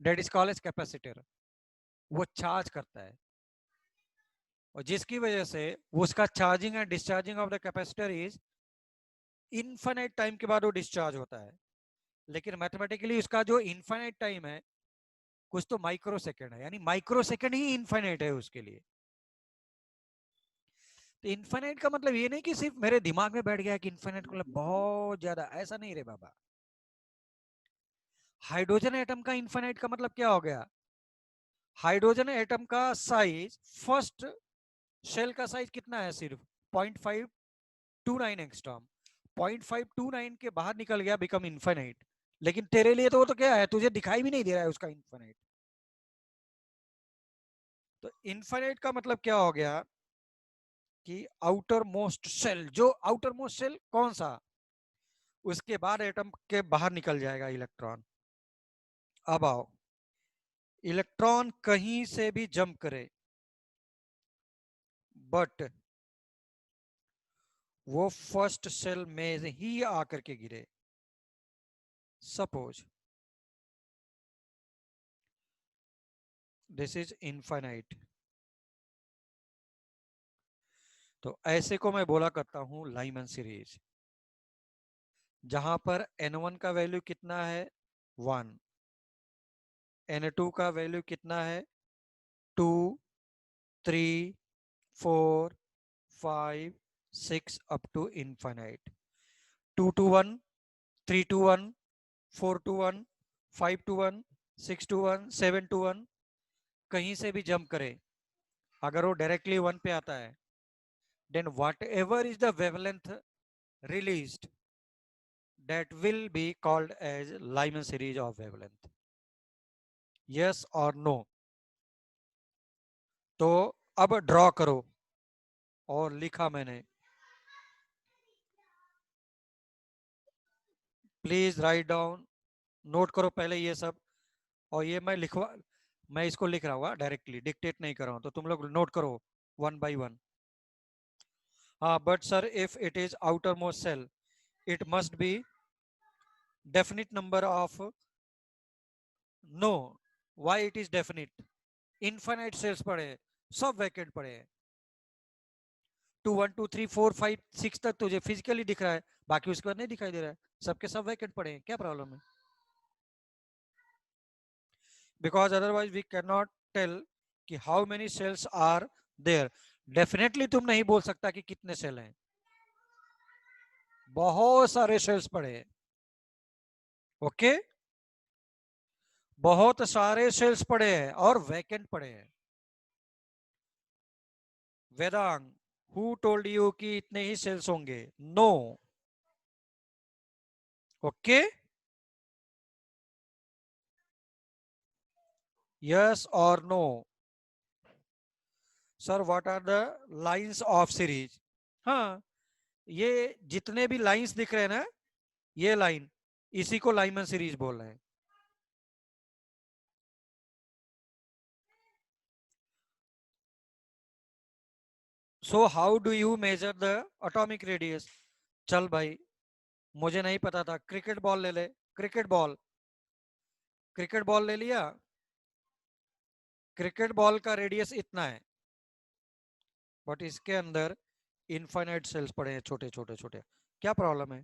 that is called as capacitor. वो चार्ज करता है, और जिसकी वजह से उसका charging and discharging of the capacitor is infinite time के बाद वो डिस्चार्ज होता है। लेकिन मैथमेटिकली उसका जो इनफाइनाइट टाइम है कुछ तो माइक्रो सेकेंड है, यानी माइक्रो सेकेंड ही इनफाइनाइट है उसके लिए। तो इनफाइनाइट का मतलब ये नहीं कि सिर्फ मेरे दिमाग में बैठ गया कि इनफाइनाइट का मतलब बहुत ज्यादा, ऐसा नहीं रे बाबा। हाइड्रोजन एटम का इनफाइनाइट का मतलब क्या हो गया? हाइड्रोजन एटम का साइज, फर्स्ट शेल का साइज कितना है? सिर्फ 0.529 एंगस्ट्रॉम। 0.529 के बाहर निकल गया, बिकम इनफाइनाइट। लेकिन तेरे लिए तो वो तो क्या है, तुझे दिखाई भी नहीं दे रहा है उसका इनफाइनाइट। तो इनफाइनाइट का मतलब क्या हो गया कि आउटर मोस्ट सेल, जो आउटर मोस्ट सेल कौन सा, उसके बाद एटम के बाहर निकल जाएगा इलेक्ट्रॉन। अब आओ, इलेक्ट्रॉन कहीं से भी जंप करे, बट वो फर्स्ट सेल में ही आकर के गिरे। सपोज दिस इज इनफाइनाइट, तो ऐसे को मैं बोला करता हूं लाइमन सीरीज, जहां पर n1 का वैल्यू कितना है 1, n2 का वैल्यू कितना है 2, 3, 4, 5, 6 up to infinite. 2 to 1, 3 to 1, 4 to 1, 5 to 1, 6 to 1, 7 to 1, कहीं से भी जंप करे, अगर वो डायरेक्टली 1 पे आता है, then whatever is the wavelength released, that will be called as Lyman series of wavelength. Yes or no? तो अब ड्रॉ करो, और लिखा मैंने, प्लीज राइट डाउन, नोट करो पहले ये सब, और ये मैं इसको लिख रहा हूँ डायरेक्टली, डिक्टेट नहीं कर रहा हूँ, तो तुम लोग नोट करो 1 by 1। हाँ, but sir if it is outermost shell it must be definite number of, no, why it is definite? Infinite cells पड़े हैं, सब वैकेंट पड़े हैं। 2 1 2 3 4 5 6 तक तुझे फिजिकली दिख रहा है, बाकी उसके बाद नहीं दिखाई दे रहा है, सबके सब वैकेंट पड़े हैं, क्या प्रॉब्लम है? Because otherwise we can not tell कि how many cells are there. Definitely तुम नहीं बोल सकता कि कितने सेल हैं, बहुत सारे सेल्स पड़े हैं। ओके, बहुत सारे सेल्स पड़े हैं और वैकेंट पड़े हैं। वेदांग, हु टोल्ड यू कि इतने ही सेल्स होंगे? नो। ओके, यस और no? Sir what are the lines of series? हाँ, ये जितने भी लाइंस दिख रहे हैं ना, ये लाइन, इसी को लाइमन सीरीज बोल रहे हैं। So how do you measure the atomic radius? चल भाई, मुझे नहीं पता था, क्रिकेट बॉल ले ले, क्रिकेट बॉल, क्रिकेट बॉल ले लिया, क्रिकेट बॉल का रेडियस इतना है, बट इसके अंदर इनफाइनाइट सेल्स पड़े हैं, छोटे छोटे छोटे, क्या प्रॉब्लम है?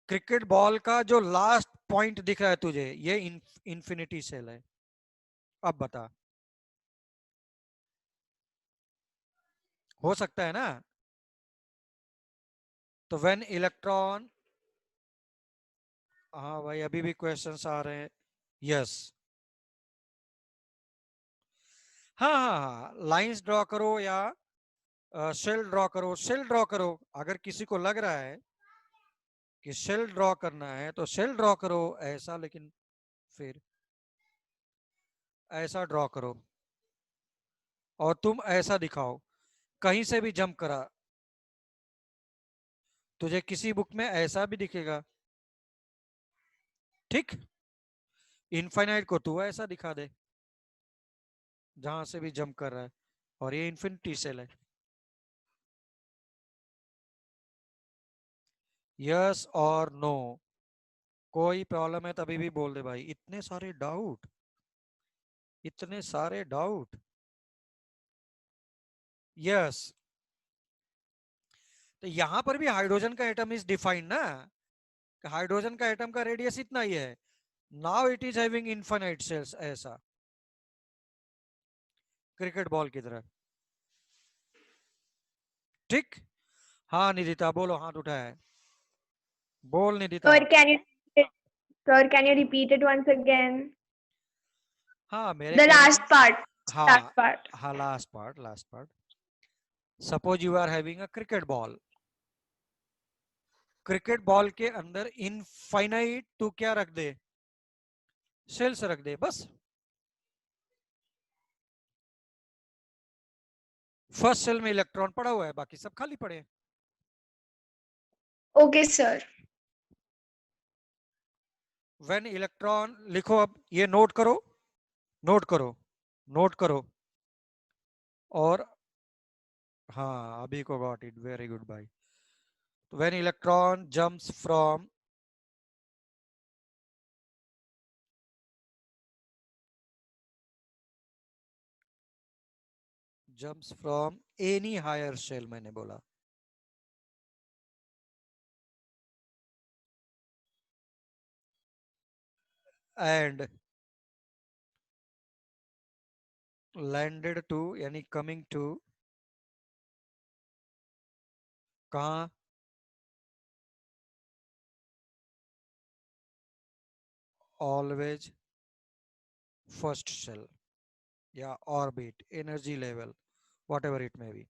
क्रिकेट बॉल का जो लास्ट पॉइंट दिख रहा है तुझे, ये इंफिनिटी सेल है। अब बता, हो सकता है ना? तो व्हेन इलेक्ट्रॉन, हाँ भाई अभी भी क्वेश्चंस आ रहे हैं। यस, हाँ हाँ हाँ, लाइंस ड्रॉ करो या सेल ड्रॉ करो, सेल ड्रॉ करो। अगर किसी को लग रहा है कि सेल ड्रॉ करना है तो सेल ड्रॉ करो ऐसा, लेकिन फिर ऐसा ड्रॉ करो और तुम ऐसा दिखाओ, कहीं से भी जंप करा, तुझे किसी बुक में ऐसा भी दिखेगा, ठीक? इनफाइनाइट को तू ऐसा दिखा दे, जहां से भी जंप कर रहा है, और ये इन्फिनिटी सेल है। यस और नो? कोई प्रॉब्लम है तभी भी बोल दे भाई। इतने सारे डाउट, इतने सारे डाउट। यस, तो यहां पर भी हाइड्रोजन का एटम इज डिफाइंड ना, हाइड्रोजन का एटम का रेडियस इतना ही है। Now it is having infinite shells, ऐसा क्रिकेट बॉल की तरह, ठीक? हाँ निदिता बोलो, हाथ उठाया है, बोल निदिता। Sir, can you repeat it once again? हाँ मेरे The कहने, last part. हाँ Last part. हाँ, last part, last part. Suppose you are having a cricket ball, cricket ball के अंदर इनफाइनाइट तू क्या रख दे? सेल्स रख दे बस। फर्स्ट सेल में इलेक्ट्रॉन पड़ा हुआ है, बाकी सब खाली पड़े हैं। Okay, sir. व्हेन इलेक्ट्रॉन लिखो, अब ये नोट करो, नोट करो, नोट करो, और हाँ अभी को गॉट इट, वेरी गुड भाई. When electron jumps from any higher shell, मैंने बोला, and landed to यानी coming to कहाँ, always first shell या orbit, energy level, whatever it may be.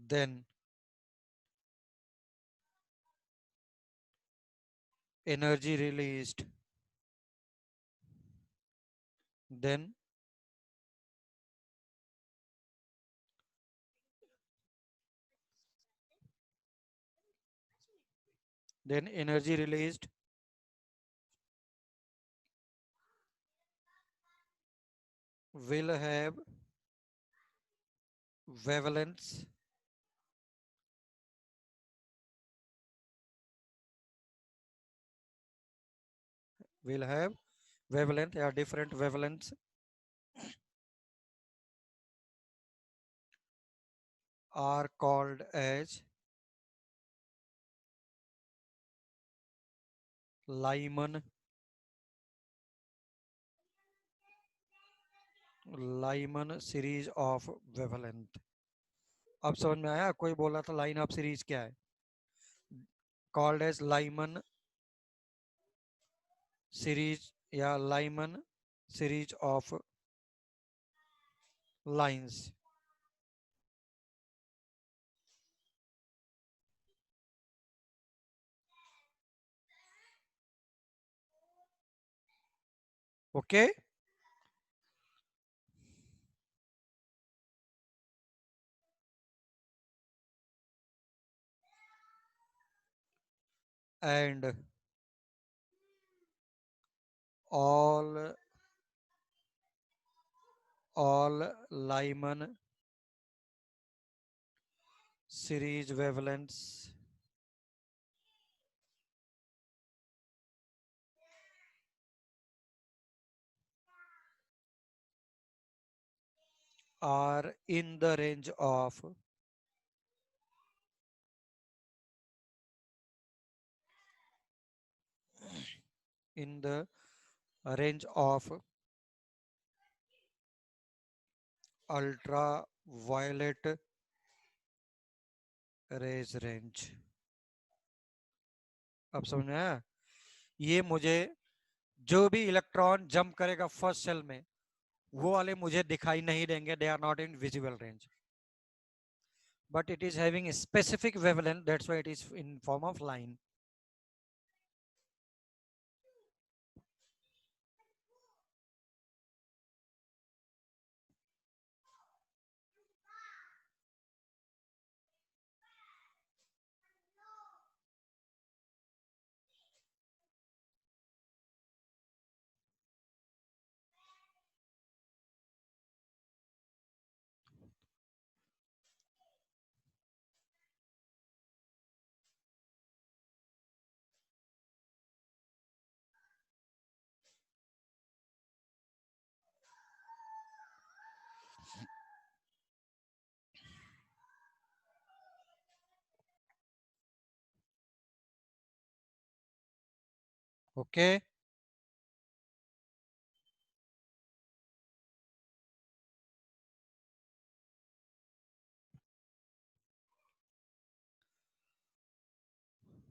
Then energy released, then energy released will have wavelengths या different wavelengths are called as Lyman series of wavelength. अब समझ में आया? कोई बोल रहा था लाइन ऑफ सीरीज क्या है? कॉल्ड एज लाइमन सीरीज या Lyman series of lines. Okay, and all Lyman series wavelengths are in the range of ultraviolet rays range. अब समझ में आया? ये मुझे जो भी इलेक्ट्रॉन जंप करेगा फर्स्ट सेल में वो वाले मुझे दिखाई नहीं देंगे, they are not in visible range, but it is having a specific wavelength, that's why it is in form of line. Okay,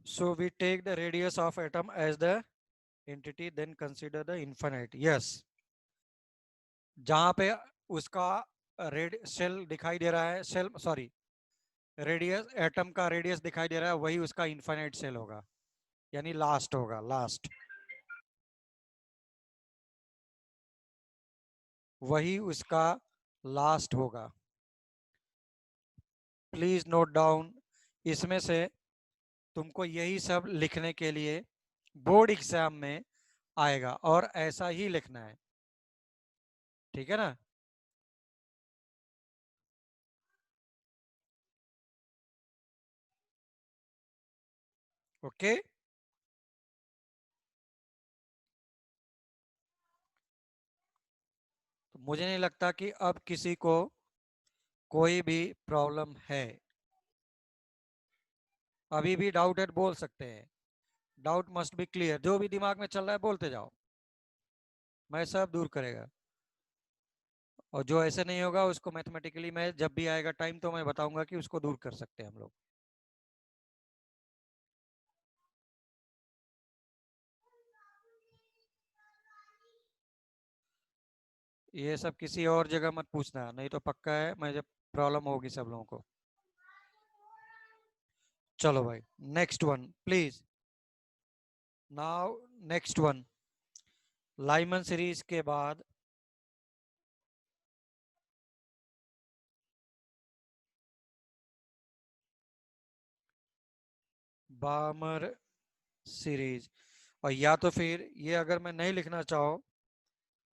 so we take the radius of atom as the entity, then consider the infinite. Yes, जहां पे उसका red cell दिखाई दे रहा है, cell sorry radius, atom का radius दिखाई दे रहा है, वही उसका इनफाइनाइट सेल होगा, यानी लास्ट होगा, लास्ट वही उसका लास्ट होगा. प्लीज नोट डाउन, इसमें से तुमको यही सब लिखने के लिए बोर्ड एग्जाम में आएगा और ऐसा ही लिखना है, ठीक है ना? ओके, तो मुझे नहीं लगता कि अब किसी को कोई भी प्रॉब्लम है। अभी भी डाउट है बोल सकते हैं, डाउट मस्ट बी क्लियर। जो भी दिमाग में चल रहा है बोलते जाओ, मैं सब दूर करेगा। और जो ऐसे नहीं होगा उसको मैथमेटिकली मैं जब भी आएगा टाइम तो मैं बताऊंगा कि उसको दूर कर सकते हैं हम लोग। ये सब किसी और जगह मत पूछना, नहीं तो पक्का है मैं जब प्रॉब्लम होगी सब लोगों को। चलो भाई, next one please. Now next one, Lyman series के बाद बामर सीरीज। और या तो फिर ये अगर मैं नहीं लिखना चाहो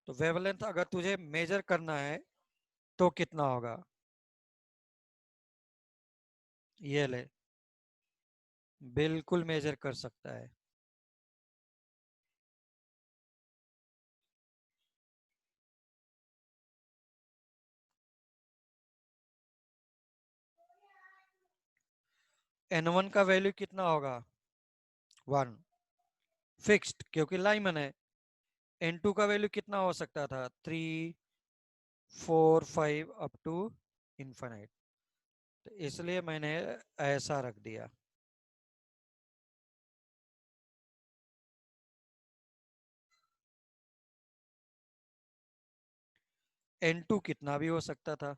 तो वेवलेंथ अगर तुझे मेजर करना है तो कितना होगा, ये ले, बिल्कुल मेजर कर सकता है। N1 का वैल्यू कितना होगा, 1 फिक्स्ड क्योंकि लाइमन है। N2 का वैल्यू कितना हो सकता था, 3 4 5 अप टू इनफाइनाइट। तो इसलिए मैंने ऐसा रख दिया। N2 कितना भी हो सकता था।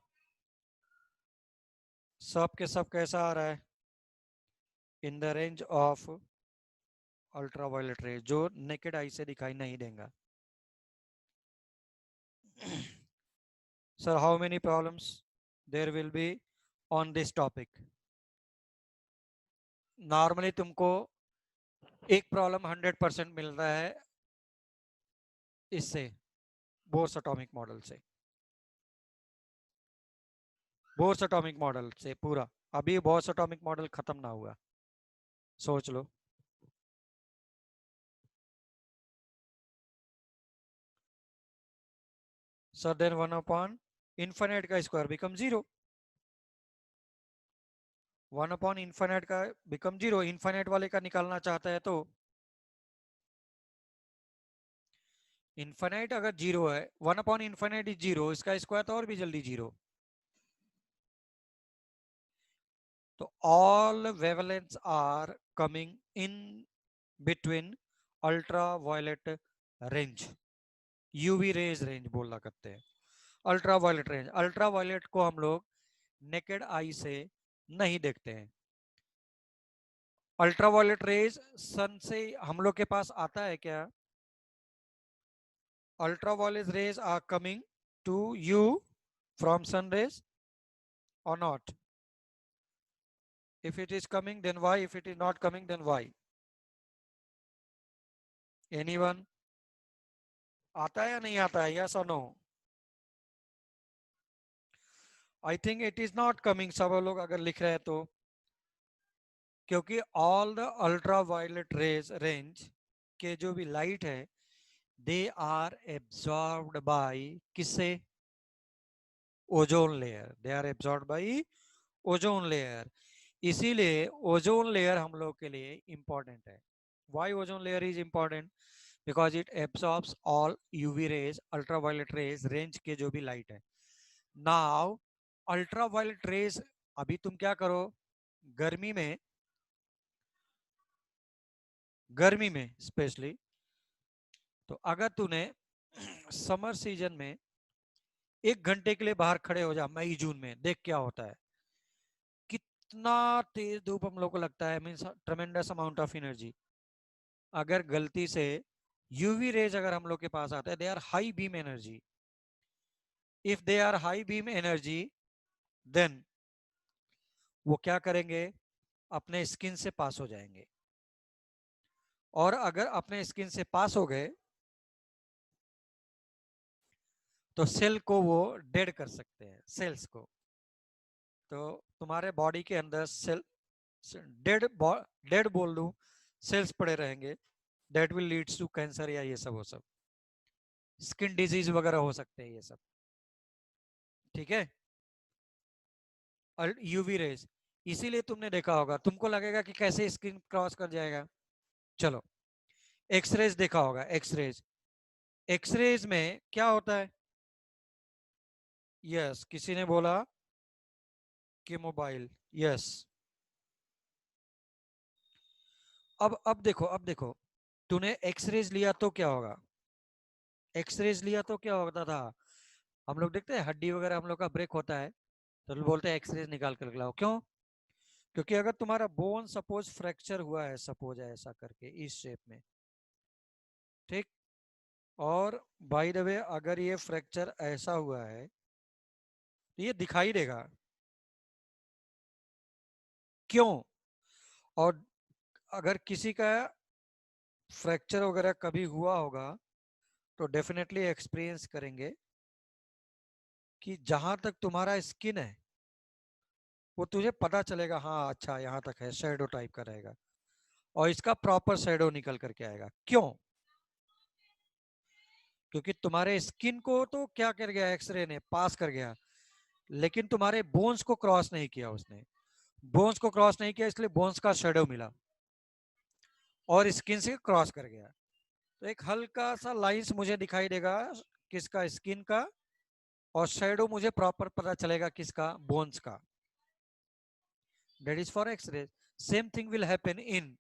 सब के सब कैसा आ रहा है, in the range of ultraviolet rays, जो नेकेड आई से दिखाई नहीं देगा। Sir how many problems there will be on this topic. Normally तुमको एक प्रॉब्लम 100% मिल रहा है इससे, बोर्स एटॉमिक मॉडल से, बोर्स एटॉमिक मॉडल से पूरा। अभी बोर्स एटॉमिक मॉडल खत्म ना हुआ, सोच लो। सर देन 1 अपॉन इनफाइनाइट का स्क्वायर बिकम 0, 1 अपॉन इनफाइनाइट का बिकम 0। इनफाइनाइट वाले का निकालना चाहता है तो इनफाइनाइट अगर 0 है, 1 अपॉन इनफाइनाइट इज 0, इसका स्क्वायर तो और भी जल्दी 0। तो all wavelengths are coming in between ultraviolet range, UV rays range बोला करते हैं। Ultraviolet range, ultraviolet को हम लोग नेकेड आई से नहीं देखते हैं। अल्ट्रा वायलेट रेज सन से हम लोग के पास आता है क्या, ultraviolet rays are coming to you from sun rays or not? If it is coming then why, if it is not coming then why? Anyone? आता है या नहीं आता है, yes or no? I think it is not coming, सब लोग अगर लिख रहे हैं तो, क्योंकि all the ultraviolet rays range के जो भी लाइट है they are absorbed by किससे, ozone layer, they are absorbed by ozone layer. इसीलिए ओजोन लेयर हम लोग के लिए इंपॉर्टेंट है। Why ozone layer is important? Because it absorbs all UV rays, ultraviolet rays range के जो भी लाइट है। Now ultraviolet rays, अभी तुम क्या करो, गर्मी में स्पेशली, तो अगर तूने समर सीजन में 1 घंटे के लिए बाहर खड़े हो जा मई जून में, देख क्या होता है, कितना तेज धूप हम लोग को लगता है, मीन्स ट्रेमेंडस अमाउंट ऑफ एनर्जी। अगर गलती से यूवी रेज अगर हम लोग के पास आता है, they are high beam energy, if they are high beam energy then वो क्या करेंगे, अपने स्किन से पास हो जाएंगे। और अगर अपने स्किन से पास हो गए तो सेल को वो डेड कर सकते हैं, सेल्स को। तो तुम्हारे बॉडी के अंदर सेल डेड, डेड बोल दूं सेल्स पड़े रहेंगे, that will leads to cancer या ये सब हो सब स्किन डिजीज वगैरह हो सकते हैं ये सब, ठीक है। यूवी रेज, इसीलिए तुमने देखा होगा, तुमको लगेगा कि कैसे स्किन क्रॉस कर जाएगा। चलो एक्सरेज देखा होगा, एक्सरेज, एक्सरेज में क्या होता है? यस, किसी ने बोला कि मोबाइल, यस। अब देखो, अब देखो, तूने एक्सरेज लिया तो क्या होगा? एक्सरेज लिया तो क्या होता था? हम लोग देखते हैं हड्डी वगैरह हम लोग का ब्रेक होता है तो बोलते हैं एक्सरेज निकाल कर लाओ, क्यों? क्योंकि अगर तुम्हारा बोन सपोज फ्रैक्चर हुआ है, सपोज ऐसा करके इस शेप में, ठीक, और बाय द वे अगर ये फ्रैक्चर ऐसा हुआ है तो ये दिखाई देगा, क्यों? और अगर किसी का फ्रैक्चर वगैरह कभी हुआ होगा तो डेफिनेटली एक्सपीरियंस करेंगे कि जहां तक तुम्हारा स्किन है वो तुझे पता चलेगा, हाँ अच्छा यहाँ तक है, शेडो टाइप का रहेगा, और इसका प्रॉपर शेडो निकल करके आएगा, क्यों? क्योंकि तुम्हारे स्किन को तो क्या कर गया, एक्सरे ने पास कर गया, लेकिन तुम्हारे बोन्स को क्रॉस नहीं किया उसने, बोन्स को क्रॉस नहीं किया, इसलिए बोन्स का शेडो मिला और स्किन से क्रॉस कर गया। तो एक हल्का सा लाइंस मुझे दिखाई देगा किसका, स्किन का, और शेडो मुझे प्रॉपर पता चलेगा किसका, बोन्स का। That is for X ray. Same thing will happen in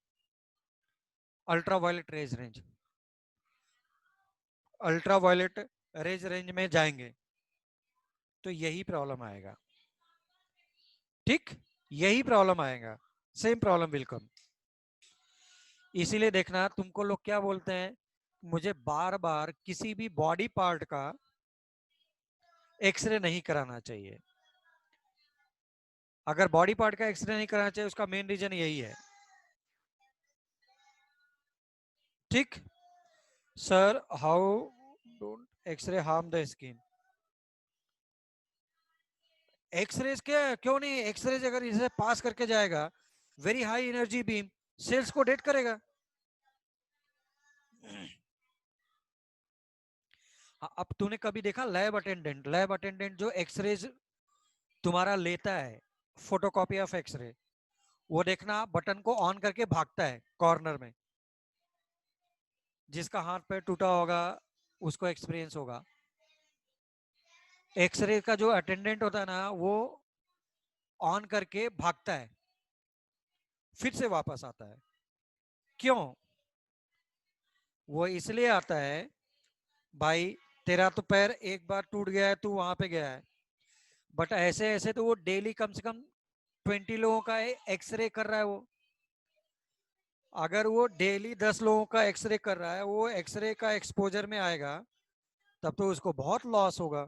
ultraviolet rays range. Ultraviolet rays range में जाएंगे तो यही प्रॉब्लम आएगा, ठीक, यही प्रॉब्लम आएगा, सेम प्रॉब्लम विल कम। इसीलिए देखना, तुमको लोग क्या बोलते हैं, मुझे बार बार किसी भी बॉडी पार्ट का एक्सरे नहीं कराना चाहिए। अगर बॉडी पार्ट का एक्सरे नहीं कराना चाहिए उसका मेन रीजन यही है, ठीक। Sir how don't X ray harm the skin? X rays क्या, क्यों नहीं, एक्सरेज अगर इसे पास करके जाएगा, very high energy beam cells को डेड करेगा। हाँ, अब तूने कभी देखा लैब अटेंडेंट जो एक्सरेज तुम्हारा लेता है, फोटोकॉपी ऑफ एक्सरे, वो देखना बटन को ऑन करके भागता है कॉर्नर में, जिसका हाथ पैर टूटा होगा उसको एक्सपीरियंस होगा। एक्सरे का जो अटेंडेंट होता है ना, वो ऑन करके भागता है, फिर से वापस आता है, क्यों? वो इसलिए आता है भाई, तेरा तो पैर एक बार टूट गया है, तू वहां पे गया है, बट ऐसे ऐसे तो वो डेली कम से कम 20 लोगों का एक्सरे कर रहा है वो। अगर वो डेली 10 लोगों का एक्सरे कर रहा है, वो एक्सरे का एक्सपोजर में आएगा, तब तो उसको बहुत लॉस होगा,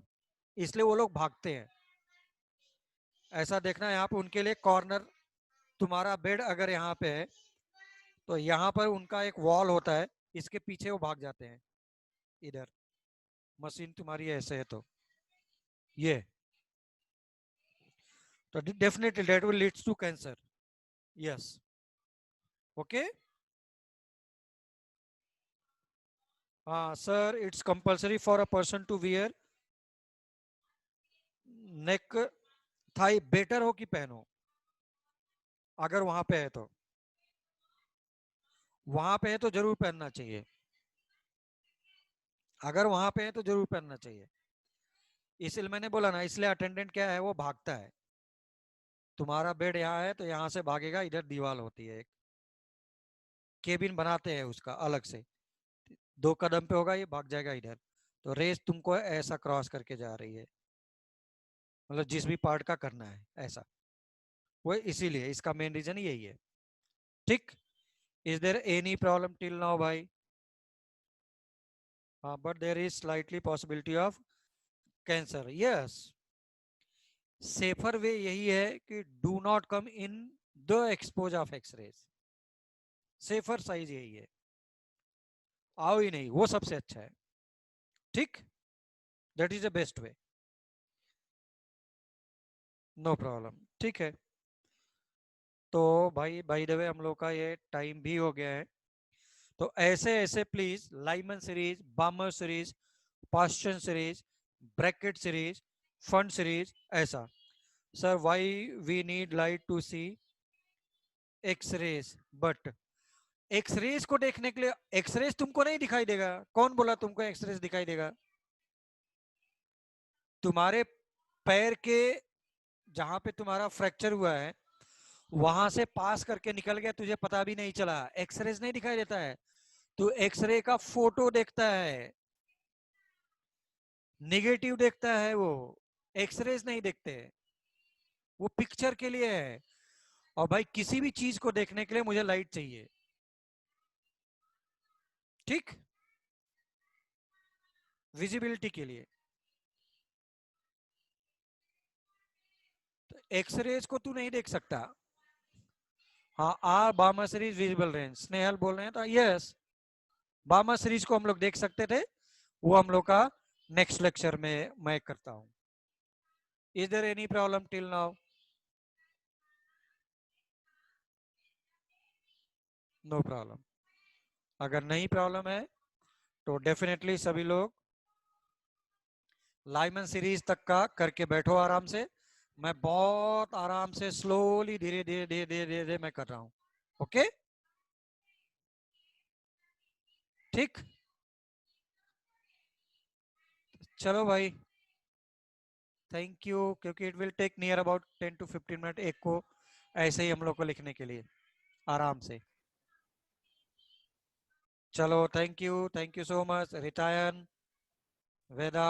इसलिए वो लोग भागते हैं। ऐसा देखना, यहाँ पे उनके लिए कॉर्नर, तुम्हारा बेड अगर यहाँ पे है तो यहाँ पर उनका एक वॉल होता है, इसके पीछे वो भाग जाते हैं, इधर मशीन तुम्हारी ऐसे है तो ये, तो definitely that will leads to cancer, yes, okay. हाँ sir, it's compulsory for a person to wear neck tie, better हो कि पहनो, अगर वहां पे है तो, वहां पे है तो जरूर पहनना चाहिए, अगर वहां पे है तो जरूर पहनना चाहिए। इसलिए मैंने बोला ना, इसलिए अटेंडेंट क्या है, वो भागता है, तुम्हारा बेड यहाँ है तो यहाँ से भागेगा, इधर दीवार होती है एक, केबिन बनाते हैं उसका अलग से, 2 कदम पे होगा, ये भाग जाएगा इधर, तो रेस तुमको ऐसा क्रॉस करके जा रही है, मतलब जिस भी पार्ट का करना है ऐसा, वो इसीलिए इसका मेन रीजन यही है, ठीक। Is there any problem till now भाई? हाँ, but there is slightly possibility of cancer, yes. Safer way यही है कि do not come in the expose of x-rays, safer side यही है, आओ ही नहीं, वो सबसे अच्छा है, ठीक, that is the best way, no problem, ठीक है। तो भाई बाय द वे हम लोग का ये टाइम भी हो गया है, तो ऐसे ऐसे please Lyman series, Balmer series, Paschen series, Brackett series, Pfund series, ऐसा। Sir why we need light to see x-rays, but x-rays को देखने के लिए एक्सरेज तुमको नहीं दिखाई देगा। कौन बोला तुमको एक्सरेज दिखाई देगा? तुम्हारे पैर के जहां पे तुम्हारा फ्रैक्चर हुआ है वहां से पास करके निकल गया, तुझे पता भी नहीं चला, एक्सरेज नहीं दिखाई देता है। तू एक्सरे का फोटो देखता है, निगेटिव देखता है, वो एक्सरेज नहीं देखते, वो पिक्चर के लिए है। और भाई किसी भी चीज को देखने के लिए मुझे लाइट चाहिए, ठीक, विजिबिलिटी के लिए। तो एक्सरेज को तू नहीं देख सकता। हाँ, आर बामा सीरीज विजिबल रेंज, स्नेहल बोल रहे हैं, तो यस, बामा सीरीज को हम लोग देख सकते थे, वो हम लोग का नेक्स्ट लेक्चर में मैं करता हूं। Is there any problem till now? No problem. अगर नहीं प्रॉब्लम है तो डेफिनेटली सभी लोग लाइमन सीरीज तक का करके बैठो आराम से। मैं बहुत आराम से स्लोली धीरे धीरे धीरे धीरे धीरे धीरे मैं कर रहा हूं, ओके, ठीक। चलो भाई, थैंक यू, क्योंकि it will take near about 10 to 15 minute एक को ऐसे ही हम लोग को लिखने के लिए आराम से। चलो, thank you so much, Ritayan, Veda.